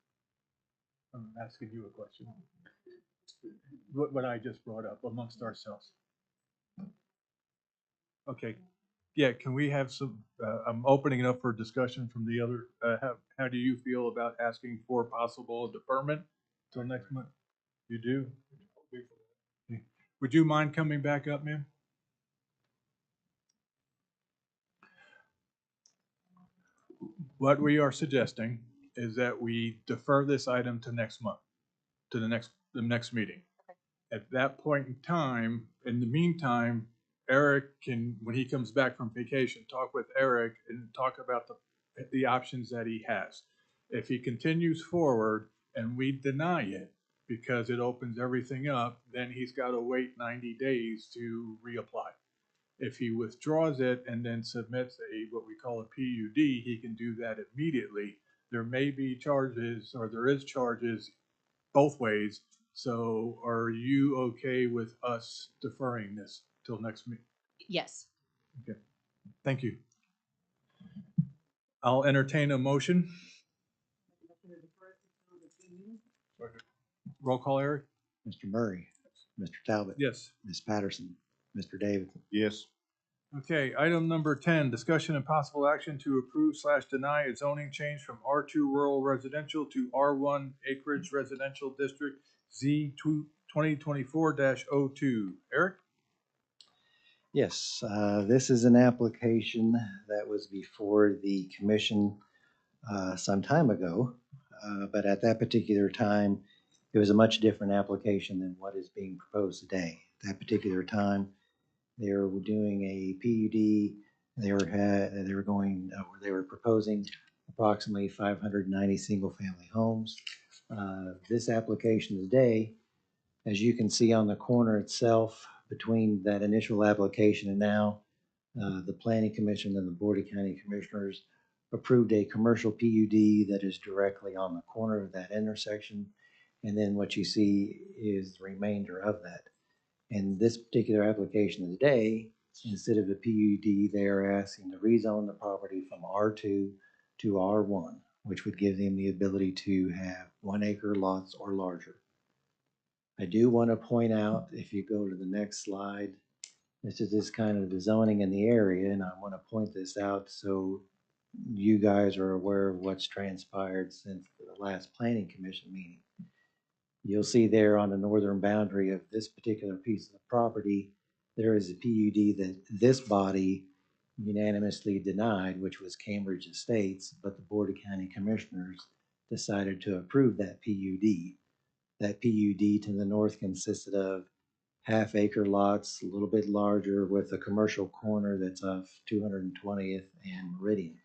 S1: I'm asking you a question. What I just brought up amongst ourselves. Okay. Yeah, can we have some, I'm opening it up for discussion from the other, how do you feel about asking for possible deferment till next month? You do? Okay. Would you mind coming back up, ma'am? What we are suggesting is that we defer this item to next month, to the next meeting. At that point in time, in the meantime, Eric can, when he comes back from vacation, talk with Eric and talk about the options that he has. If he continues forward and we deny it, because it opens everything up, then he's got to wait 90 days to reapply. If he withdraws it and then submits what we call a PUD, he can do that immediately. There may be charges, or there is charges both ways. So are you okay with us deferring this till next meeting?
S11: Yes.
S1: Okay, thank you. I'll entertain a motion. Roll call, Eric?
S2: Mr. Murray, Mr. Talbot,
S1: Yes.
S2: Ms. Patterson, Mr. Davidson.
S7: Yes.
S1: Okay, item number 10, discussion and possible action to approve/deny a zoning change from R2 rural residential to R1 acreage residential district Z 2024-02. Eric?
S2: Yes, this is an application that was before the commission some time ago. But at that particular time, it was a much different application than what is being proposed today. At that particular time, they were doing a PUD. They were proposing approximately 590 single-family homes. This application today, as you can see on the corner itself, between that initial application and now, the Planning Commission and the Board of County Commissioners approved a commercial PUD that is directly on the corner of that intersection. And then what you see is the remainder of that. In this particular application today, instead of a PUD, they are asking to rezone the property from R2 to R1, which would give them the ability to have 1 acre lots or larger. I do want to point out, if you go to the next slide, this is just kind of the zoning in the area, and I want to point this out so you guys are aware of what's transpired since the last Planning Commission meeting. You'll see there on the northern boundary of this particular piece of property, there is a PUD that this body unanimously denied, which was Cambridge Estates, but the Board of County Commissioners decided to approve that PUD. That PUD to the north consisted of half-acre lots, a little bit larger, with a commercial corner that's off 220th and Meridian.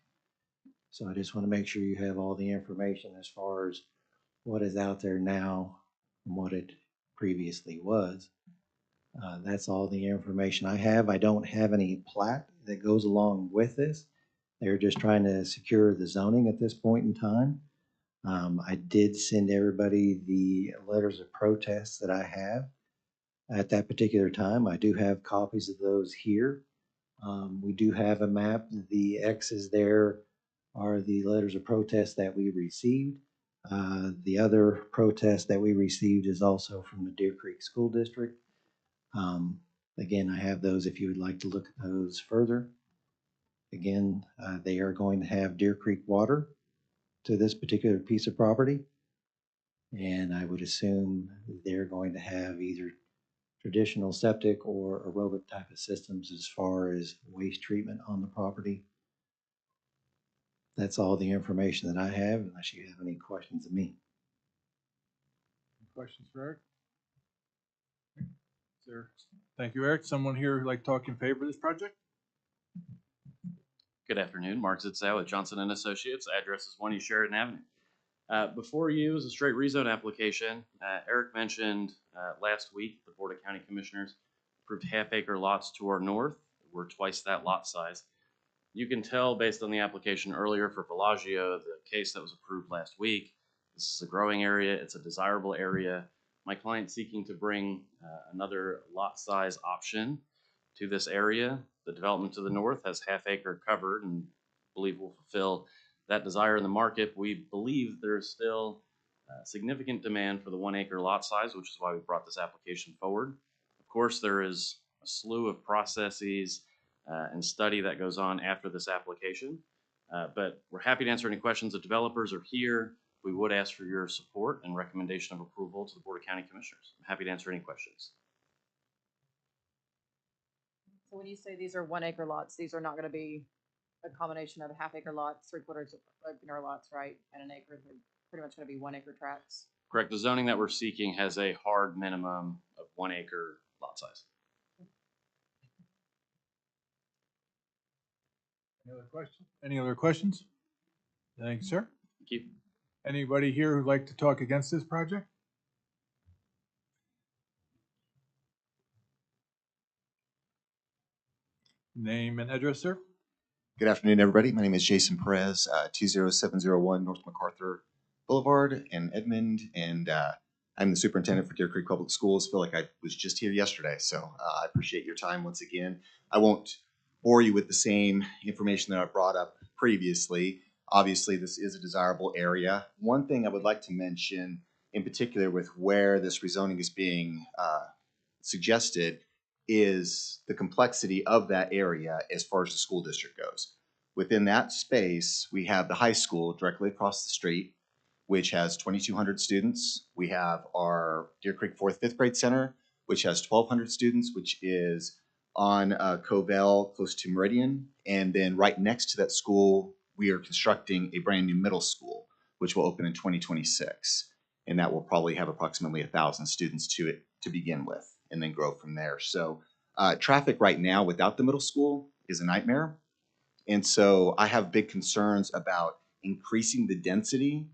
S2: So I just want to make sure you have all the information as far as what is out there now and what it previously was. That's all the information I have. I don't have any plat that goes along with this. They're just trying to secure the zoning at this point in time. I did send everybody the letters of protest that I have at that particular time. I do have copies of those here. We do have a map. The X's there are the letters of protest that we received. The other protest that we received is also from the Deer Creek School District. Again, I have those if you would like to look at those further. Again, they are going to have Deer Creek water to this particular piece of property. And I would assume they're going to have either traditional septic or aerobic type of systems as far as waste treatment on the property. That's all the information that I have, unless you have any questions of me.
S1: Questions for Eric? Sir. Thank you, Eric. Someone here who'd like to talk in favor of this project?
S6: Good afternoon, Mark Zitzow with Johnson and Associates. Address is 1 East Sheridan Avenue. Before you is a straight rezone application. Eric mentioned last week the Board of County Commissioners approved half-acre lots to our north. We're twice that lot size. You can tell based on the application earlier for Bellagio, the case that was approved last week, this is a growing area. It's a desirable area. My client's seeking to bring another lot size option to this area. The development to the north has half-acre covered and believe will fulfill that desire in the market. We believe there is still significant demand for the 1 acre lot size, which is why we brought this application forward. Of course, there is a slew of processes and study that goes on after this application, but we're happy to answer any questions. The developers are here. We would ask for your support and recommendation of approval to the Board of County Commissioners. I'm happy to answer any questions.
S9: So when you say these are 1 acre lots, these are not gonna be a combination of a half-acre lots, 3/4 acre lots, right, and an acre? They're pretty much gonna be 1 acre tracts.
S6: Correct. The zoning that we're seeking has a hard minimum of 1 acre lot size.
S1: Any other questions? Any other questions? Thank you, sir.
S6: Thank you.
S1: Anybody here who'd like to talk against this project? Name and address, sir?
S12: Good afternoon, everybody. My name is Jason Perez, 20701 North MacArthur Boulevard in Edmond, and I'm the superintendent for Deer Creek Public Schools. Feel like I was just here yesterday, so I appreciate your time once again. I won't bore you with the same information that I brought up previously. Obviously, this is a desirable area. One thing I would like to mention, in particular with where this rezoning is being suggested, is the complexity of that area as far as the school district goes. Within that space, we have the high school directly across the street, which has 2,200 students. We have our Deer Creek 4th, 5th grade center, which has 1,200 students, which is on Covell, close to Meridian. And then right next to that school, we are constructing a brand new middle school, which will open in 2026. And that will probably have approximately 1,000 students to it to begin with, and then grow from there. So traffic right now without the middle school is a nightmare. And so I have big concerns about increasing the density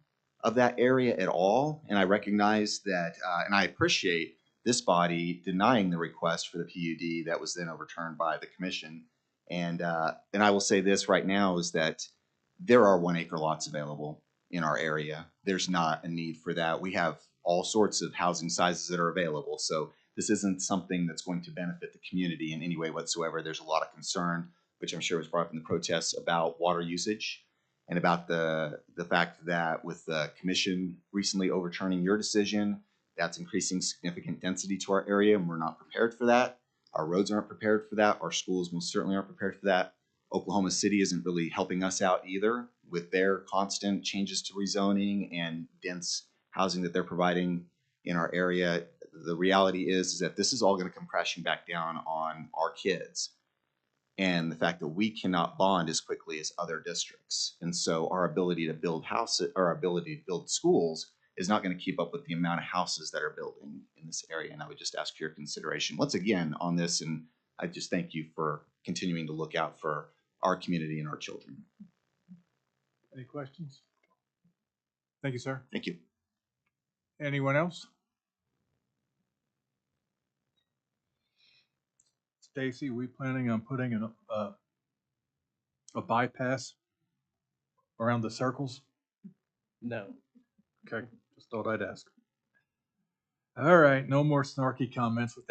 S12: of that area at all. And I recognize that, and I appreciate this body denying the request for the PUD that was then overturned by the commission. And I will say this right now is that there are 1 acre lots available in our area. There's not a need for that. We have all sorts of housing sizes that are available. So this isn't something that's going to benefit the community in any way whatsoever. There's a lot of concern, which I'm sure was brought up in the protests, about water usage and about the fact that with the commission recently overturning your decision, that's increasing significant density to our area, and we're not prepared for that. Our roads aren't prepared for that. Our schools most certainly aren't prepared for that. Oklahoma City isn't really helping us out either with their constant changes to rezoning and dense housing that they're providing in our area. The reality is that this is all going to come crashing back down on our kids, and the fact that we cannot bond as quickly as other districts. And so our ability to build houses, or our ability to build schools, is not going to keep up with the amount of houses that are building in this area. And I would just ask for your consideration once again on this. And I just thank you for continuing to look out for our community and our children.
S1: Any questions? Thank you, sir.
S12: Thank you.
S1: Anyone else? Stacy, we planning on putting a bypass around the circles?
S5: No.
S1: Okay, just thought I'd ask. All right, no more snarky comments. With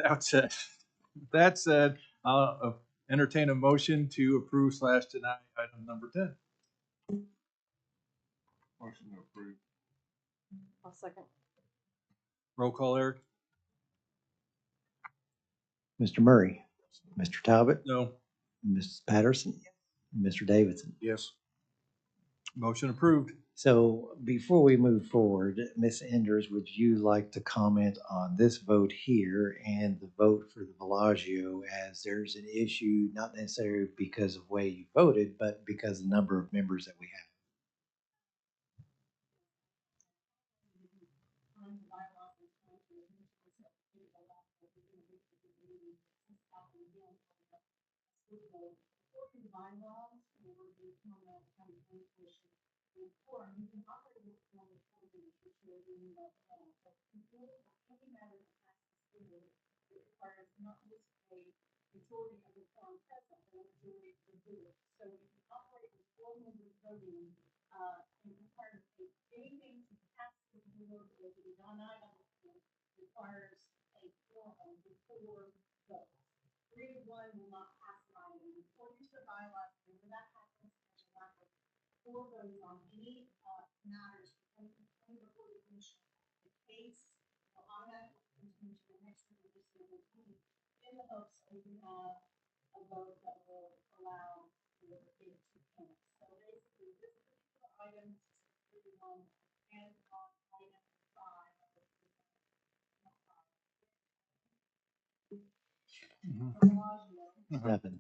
S1: that said, I'll entertain a motion to approve / deny item number 10.
S7: Motion to approve.
S9: I'll second.
S1: Roll call, Eric?
S2: Mr. Murray, Mr. Talbot,
S1: No.
S2: Mrs. Patterson, Mr. Davidson.
S1: Yes. Motion approved.
S2: So before we move forward, Ms. Enders, would you like to comment on this vote here and the vote for the Bellagio, as there's an issue, not necessarily because of the way you voted, but because of the number of members that we have?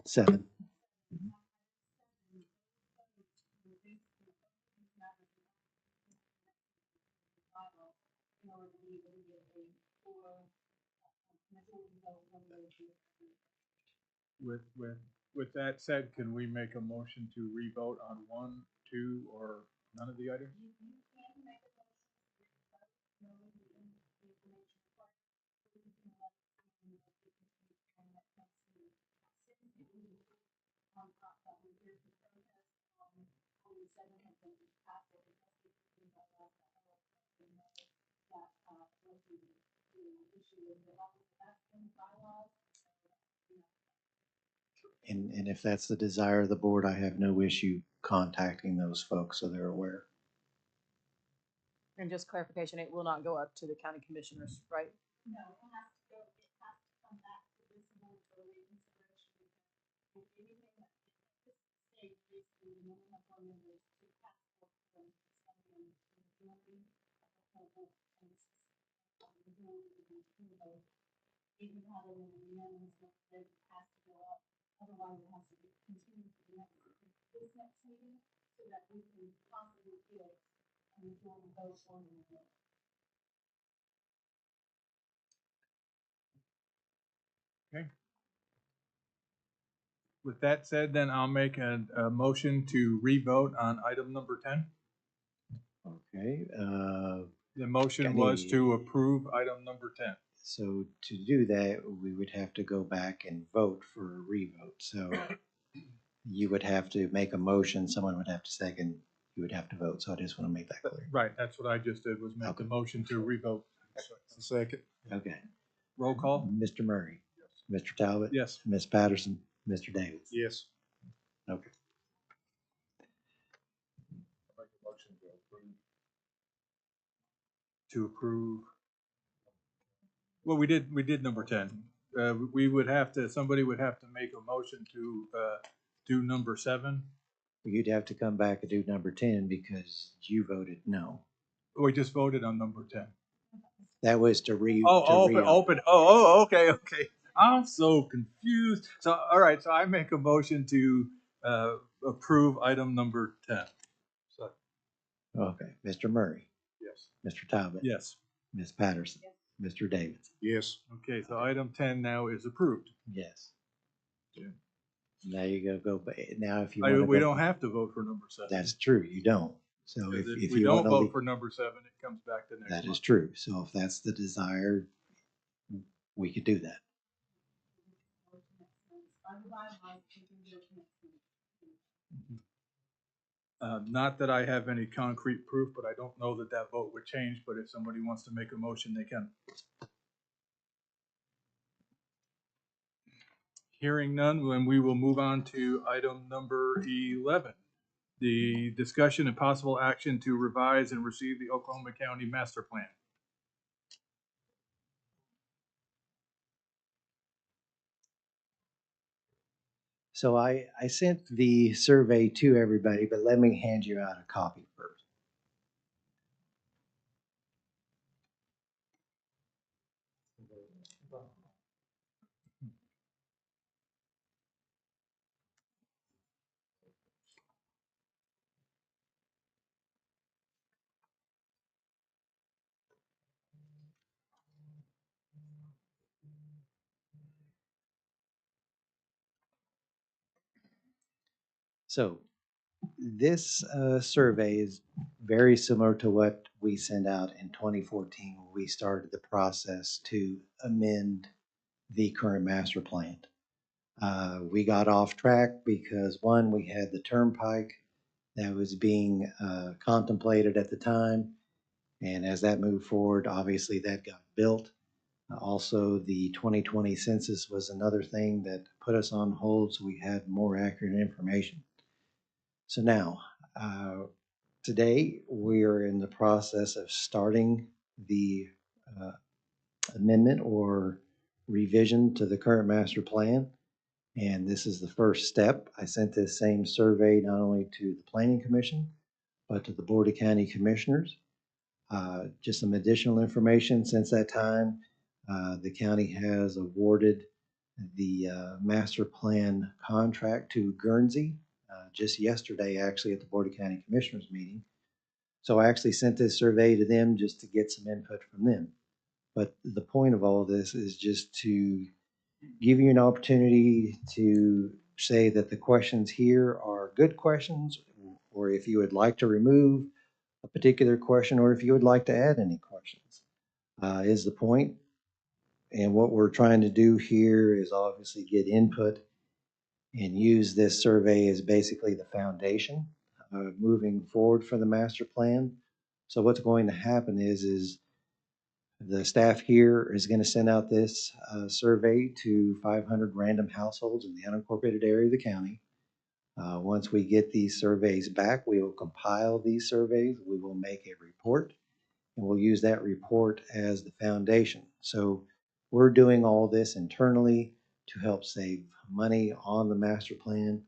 S2: Seven.
S1: With that said, can we make a motion to revote on 1, 2, or none of the items?
S2: And if that's the desire of the board, I have no issue contacting those folks so they're aware.
S9: And just clarification, it will not go up to the county commissioners, right?
S1: Okay. With that said, then I'll make a motion to revote on item number 10.
S2: Okay,
S1: The motion was to approve item number 10.
S2: so to do that, we would have to go back and vote for a revote. So you would have to make a motion, someone would have to second, you would have to vote. So I just want to make that clear.
S1: Right, that's what I just did, was make the motion to revote.
S7: Second.
S2: Okay.
S1: Roll call?
S2: Mr. Murray? Mr. Talbot?
S1: Yes.
S2: Ms. Patterson? Mr. Davis?
S7: Yes.
S2: Okay.
S7: Make a motion to approve.
S1: To approve. Well, we did number 10. We would have to, somebody would have to make a motion to do number 7.
S2: You'd have to come back and do number 10 because you voted no.
S1: We just voted on number 10.
S2: That was to
S1: Open. Oh, okay. I'm so confused. So, all right, so I make a motion to approve item number 10. So,
S2: Okay, Mr. Murray?
S7: Yes.
S2: Mr. Talbot?
S1: yes.
S2: Ms. Patterson? Mr. Davis?
S7: Yes.
S1: Okay, so item 10 now is approved.
S2: Yes.
S1: Yeah.
S2: Now you go, now if you
S1: We
S2: want to.
S1: don't have to vote for number 7.
S2: That's true, you don't. So
S1: Because
S2: if
S1: we
S2: you
S1: don't
S2: want to
S1: vote
S2: leave,
S1: for number 7, it comes back to next
S2: that is
S1: month.
S2: true. So if that's the desire, we could do that.
S1: Not that I have any concrete proof, but I don't know that that vote would change, but if somebody wants to make a motion, they can. Hearing none, then we will move on to item number 11. The discussion and possible action to revise and receive the Oklahoma County Master Plan.
S2: So I sent the survey to everybody, but let me hand you out a copy first. So this survey is very similar to what we sent out in 2014 when we started the process to amend the current master plan. We got off track because one, we had the turnpike that was being contemplated at the time. And as that moved forward, obviously that got built. Also, the 2020 census was another thing that put us on hold, so we had more accurate information. So now, today, we are in the process of starting the amendment or revision to the current master plan. And this is the first step. I sent this same survey not only to the Planning Commission, but to the Board of County Commissioners. Just some additional information since that time. The county has awarded the master plan contract to Guernsey just yesterday, actually, at the Board of County Commissioners meeting. So I actually sent this survey to them just to get some input from them. But the point of all of this is just to give you an opportunity to say that the questions here are good questions, or if you would like to remove a particular question, or if you would like to add any questions, is the point. And what we're trying to do here is obviously get input and use this survey as basically the foundation moving forward for the master plan. So what's going to happen is the staff here is going to send out this survey to 500 random households in the unincorporated area of the county. Once we get these surveys back, we will compile these surveys. We will make a report, and we'll use that report as the foundation. So we're doing all this internally to help save money on the master plan.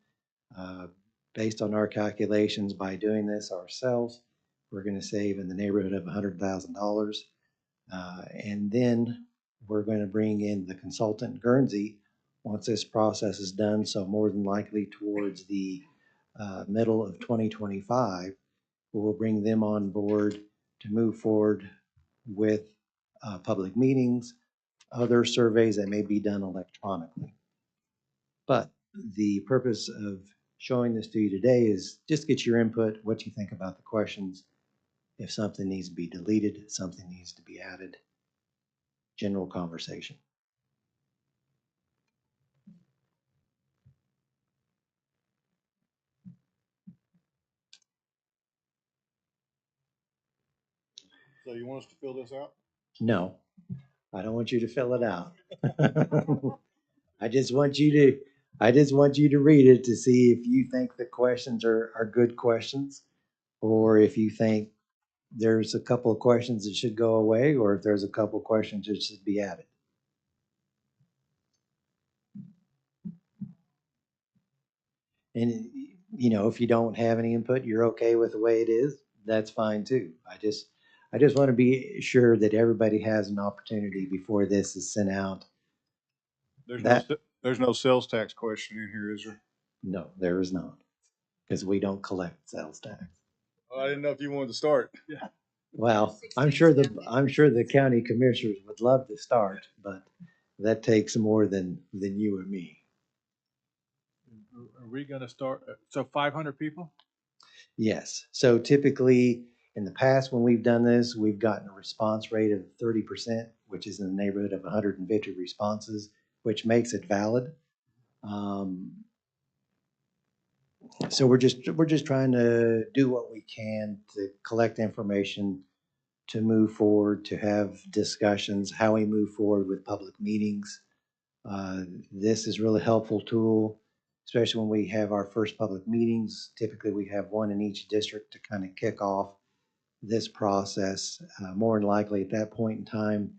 S2: Based on our calculations, by doing this ourselves, we're going to save in the neighborhood of $100,000. And then we're going to bring in the consultant Guernsey once this process is done. So more than likely towards the middle of 2025, we will bring them on board to move forward with public meetings, other surveys that may be done electronically. But the purpose of showing this to you today is just get your input, what you think about the questions, if something needs to be deleted, something needs to be added, general conversation.
S7: So you want us to fill this out?
S2: No, I don't want you to fill it out. I just want you to read it to see if you think the questions are good questions, or if you think there's a couple of questions that should go away, or if there's a couple of questions that should be added. And, you know, if you don't have any input, you're okay with the way it is, that's fine too. I just want to be sure that everybody has an opportunity before this is sent out.
S7: There's no sales tax question in here, is there?
S2: No, there is not, because we don't collect sales tax.
S7: Oh, I didn't know if you wanted to start. Yeah.
S2: Well, I'm sure the county commissioners would love to start, but that takes more than you or me.
S1: Are we gonna start, so 500 people?
S2: Yes. So typically, in the past, when we've done this, we've gotten a response rate of 30%, which is in the neighborhood of 150 responses, which makes it valid. So we're just trying to do what we can to collect information, to move forward, to have discussions, how we move forward with public meetings. This is a really helpful tool, especially when we have our first public meetings. Typically, we have one in each district to kind of kick off this process. More than likely at that point in time,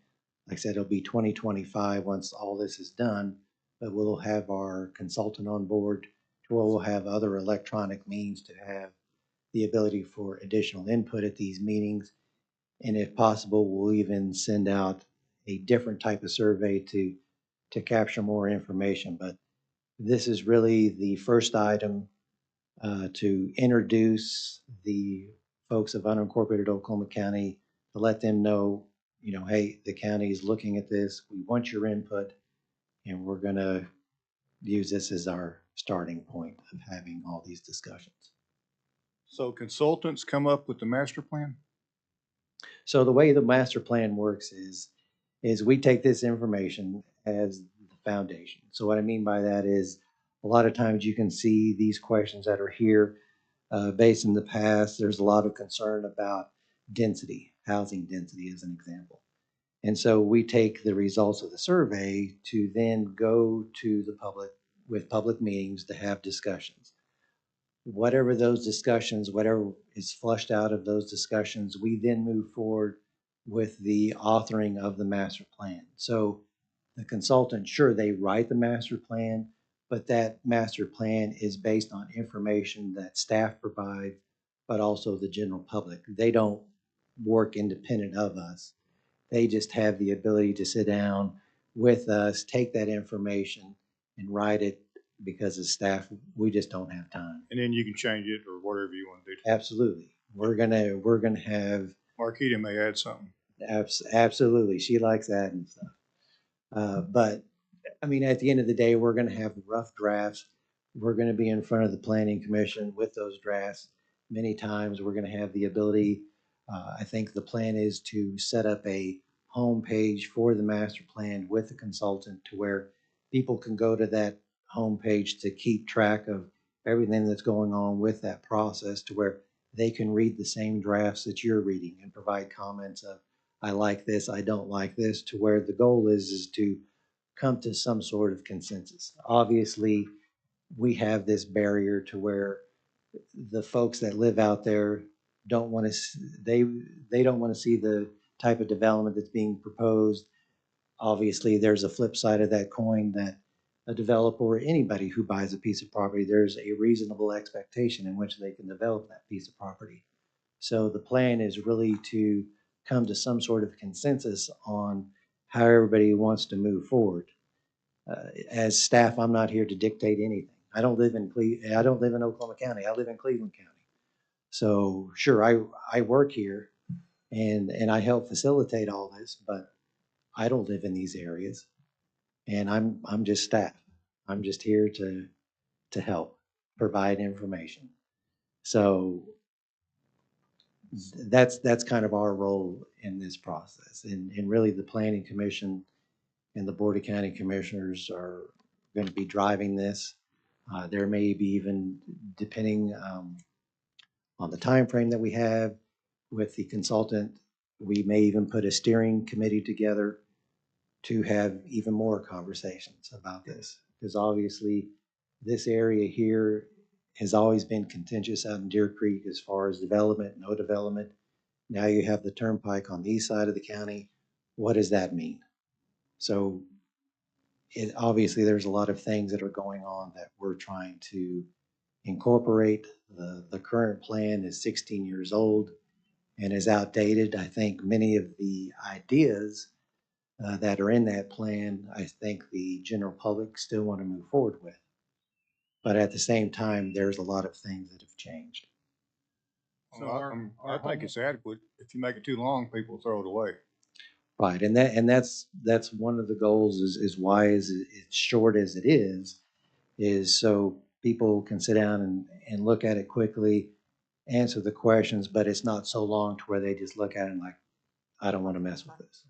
S2: like I said, it'll be 2025 once all this is done, but we'll have our consultant on board. We'll have other electronic means to have the ability for additional input at these meetings. And if possible, we'll even send out a different type of survey to capture more information. But this is really the first item to introduce the folks of unincorporated Oklahoma County, to let them know, you know, hey, the county is looking at this. We want your input, and we're going to use this as our starting point of having all these discussions.
S7: So consultants come up with the master plan?
S2: So the way the master plan works is we take this information as the foundation. So what I mean by that is a lot of times you can see these questions that are here based in the past. There's a lot of concern about density, housing density as an example. And so we take the results of the survey to then go to the public with public meetings to have discussions. Whatever those discussions, whatever is flushed out of those discussions, we then move forward with the authoring of the master plan. So the consultant, sure, they write the master plan, but that master plan is based on information that staff provide, but also the general public. They don't work independent of us. They just have the ability to sit down with us, take that information and write it, because as staff, we just don't have time.
S7: And then you can change it or whatever you want to do.
S2: Absolutely. We're gonna have.
S7: Marquita may add something.
S2: Absolutely. She likes adding stuff. But I mean, at the end of the day, we're gonna have rough drafts. We're gonna be in front of the planning commission with those drafts. Many times we're gonna have the ability, I think the plan is to set up a home page for the master plan with the consultant, to where people can go to that homepage to keep track of everything that's going on with that process to where they can read the same drafts that you're reading and provide comments of, I like this, I don't like this, to where the goal is to come to some sort of consensus. Obviously, we have this barrier to where the folks that live out there don't want to, they don't want to see the type of development that's being proposed. Obviously, there's a flip side of that coin that a developer or anybody who buys a piece of property, there's a reasonable expectation in which they can develop that piece of property. So the plan is really to come to some sort of consensus on how everybody wants to move forward. As staff, I'm not here to dictate anything. I don't live in I don't live in Oklahoma County. I live in Cleveland County. So sure, I work here and I help facilitate all this, but I don't live in these areas, and I'm just staff. I'm just here to help provide information. So that's kind of our role in this process, and really the Planning Commission and the Board of County Commissioners are going to be driving this. There may be even, depending on the time frame that we have with the consultant, we may even put a steering committee together to have even more conversations about this. Because obviously, this area here has always been contentious out in Deer Creek as far as development, no development. Now you have the turnpike on the east side of the county. What does that mean? So obviously, there's a lot of things that are going on that we're trying to incorporate. The current plan is 16 years old and is outdated. I think many of the ideas that are in that plan, I think the general public still want to move forward with. But at the same time, there's a lot of things that have changed.
S1: So
S7: I think it's adequate. If you make it too long, people throw it away.
S2: Right, and that's one of the goals is why is it's short as it is so people can sit down and look at it quickly, answer the questions, but it's not so long to where they just look at it and like, I don't want to mess with this.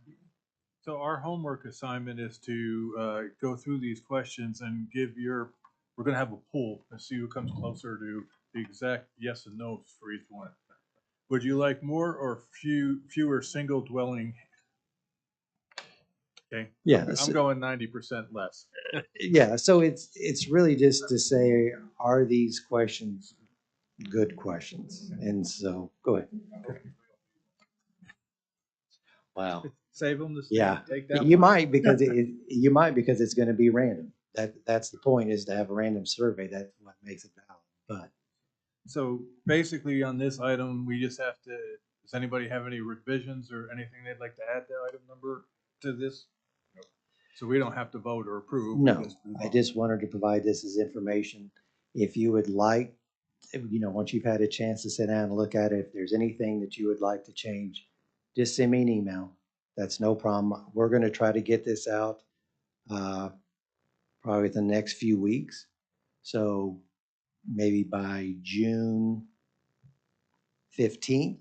S1: So our homework assignment is to go through these questions and give we're gonna have a poll and see who comes closer to the exact yes and no's for each one. Would you like more or fewer single dwelling? Okay.
S2: Yeah,
S1: I'm going 90% less.
S2: Yeah, so it's really just to say, are these questions good questions? And so, go ahead. Wow.
S1: Save them the
S2: Yeah,
S1: take that
S2: you
S1: one.
S2: might because because it's going to be random. That's the point, is to have a random survey. That's what makes it valid. But
S1: So basically on this item, we just have to, does anybody have any revisions or anything they'd like to add to item number to this? So we don't have to vote or approve. we
S2: no,
S1: just move
S2: I
S1: on.
S2: just wanted to provide this as information. If you would like, once you've had a chance to sit down and look at it, if there's anything that you would like to change, just send me an email. That's no problem. We're going to try to get this out probably within the next few weeks. So maybe by June 15th.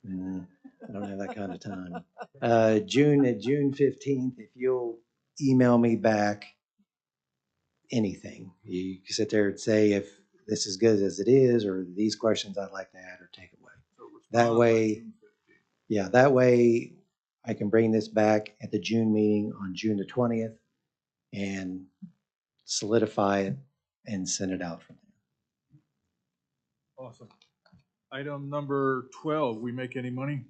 S2: I don't have that kind of time. June 15th, if you'll email me back anything. You can sit there and say if this is good as it is, or these questions I'd like to add or take away.
S1: So respond
S2: That
S1: by
S2: way,
S1: June 15th.
S2: yeah, that way I can bring this back at the June meeting on June the 20th and solidify it and send it out from there.
S1: Awesome. Item number 12, we make any money?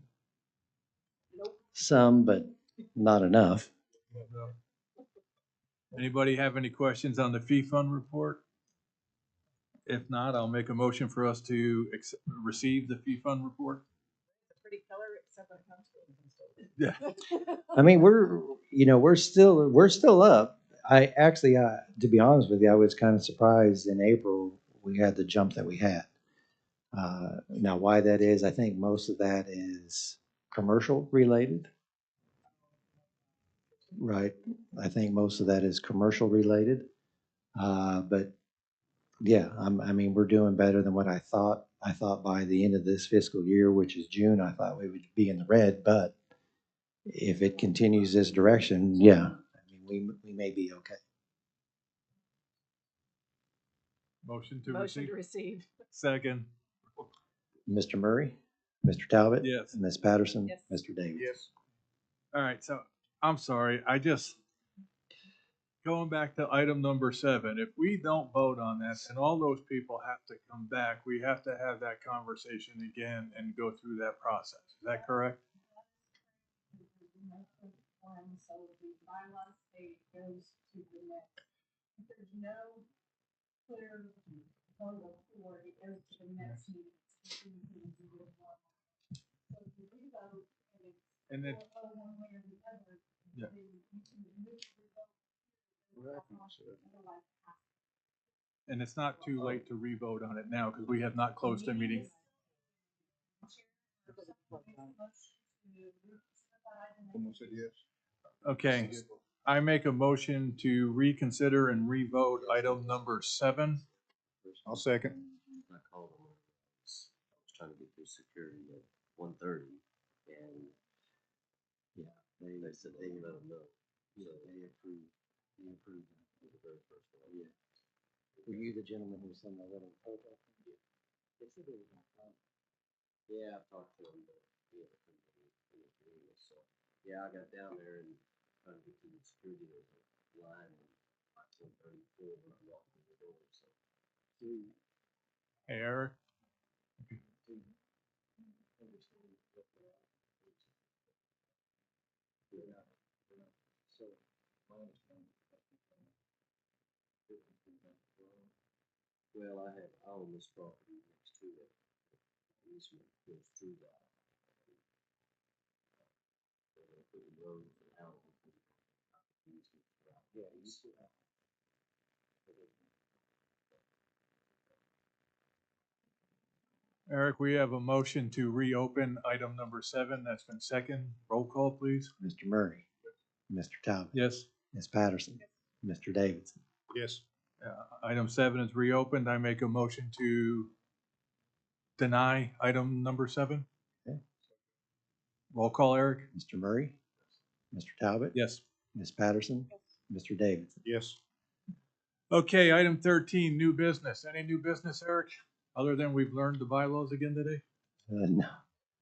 S2: Some, but not enough.
S1: No. Anybody have any questions on the fee fund report? If not, I'll make a motion for us to receive the fee fund report.
S9: Pretty color, except when it comes to
S1: Yeah.
S2: I mean, we're still up. I actually, to be honest with you, I was kind of surprised in April we had the jump that we had. Now, why that is, I think most of that is commercial related. Right. I think most of that is commercial related. But yeah, I mean, we're doing better than what I thought. I thought by the end of this fiscal year, which is June, I thought we would be in the red. But if it continues this direction, yeah, I mean, we may be okay.
S1: Motion to
S9: Motion
S1: receive.
S9: to receive.
S1: Second.
S2: Mr. Murray, Mr. Talbot.
S1: Yes.
S2: Ms. Patterson.
S9: Yes.
S2: Mr. Davis.
S7: Yes.
S1: All right, so I'm sorry, going back to item number 7, if we don't vote on that, and all those people have to come back, we have to have that conversation again and go through that process. Is that correct?
S8: So the bylaw state goes to the next. If there's no clear vote of for, it goes to the next meeting. So if you revote and
S1: And
S8: it's
S1: it,
S8: one way or the other,
S1: Yeah.
S8: then you can move the vote. Otherwise,
S1: and it's not too late to re-vote on it now because we have not closed the meeting.
S7: Someone said yes.
S1: Okay, I make a motion to reconsider and re-vote item number 7.
S7: I'll second.
S13: I called them. I was trying to get through security at 1:30, and yeah, they said they let them know. So they approved the very first one. Yeah.
S2: Were you the gentleman who sent that letter?
S13: Yeah. They said they were gonna come. Yeah, I've talked to them, but yeah, they couldn't get in the agreement. So yeah, I got down there and trying to get through the security line and like 1:34 when I walked through the door. So.
S1: Hey, Eric?
S13: Well, I own this property next to it. Easement goes through that. So they put the road and out. Yeah, you see that.
S1: Eric, we have a motion to reopen item number 7. That's been second. Roll call, please.
S2: Mr. Murray, Mr. Talbot.
S1: Yes.
S2: Ms. Patterson. Mr. Davidson.
S7: Yes.
S1: Item 7 is reopened. I make a motion to deny item number 7.
S2: Okay.
S1: Roll call, Eric?
S2: Mr. Murray, Mr. Talbot.
S1: Yes.
S2: Ms. Patterson. Mr. Davidson.
S7: Yes.
S1: Okay, item 13, new business. Any new business, Eric? Other than we've learned the bylaws again today?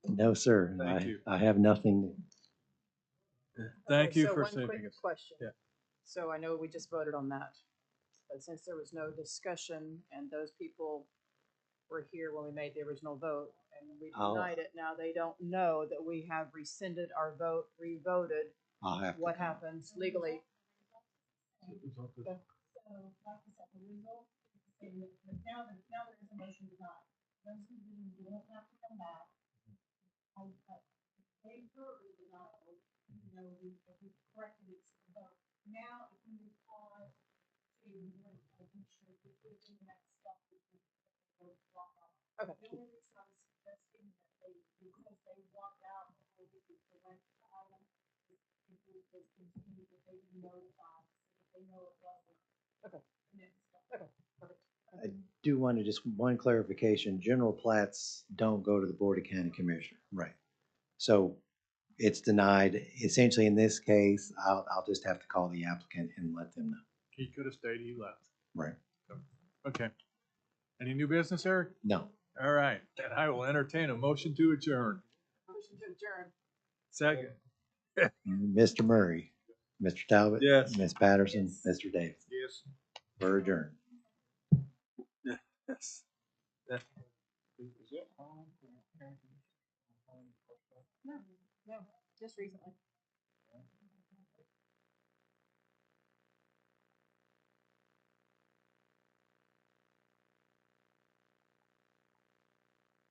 S2: No, sir.
S1: Thank you.
S2: I have nothing.
S1: Thank
S9: Okay,
S1: you
S9: so
S1: for
S9: one
S1: saving
S9: quick
S1: us.
S9: Question.
S1: Yeah.
S9: So I know we just voted on that, but since there was no discussion and those people were here when we made the original vote and we denied it, now they don't know that we have rescinded our vote, re-voted.
S2: I'll have to.
S9: What happens legally?
S8: So, like I said, the result, now there is a motion to deny. Those who didn't, you don't have to come back. They heard the denial, we corrected it, but now if we move on to, make sure we put in that stuff.
S9: Okay.
S8: The only reason I was suggesting that because they walked out before we could correct the item, if we just continue that they be notified, so that they know it wasn't.
S9: Okay.
S8: Okay,
S9: perfect.
S2: I do want to just one clarification. General plats don't go to the Board of County Commissioner. Right. So it's denied. Essentially, in this case, I'll just have to call the applicant and let them know.
S1: He could have stayed, he left.
S2: Right.
S1: Okay. Any new business, Eric?
S2: No.
S1: All right, then I will entertain a motion to adjourn.
S9: Motion to adjourn.
S1: Second.
S2: Mr. Murray, Mr. Talbot.
S1: Yes.
S2: Ms. Patterson. Mr. Davis.
S7: Yes.
S2: We're adjourned.
S1: Yes.
S7: Is that
S9: No, just recently.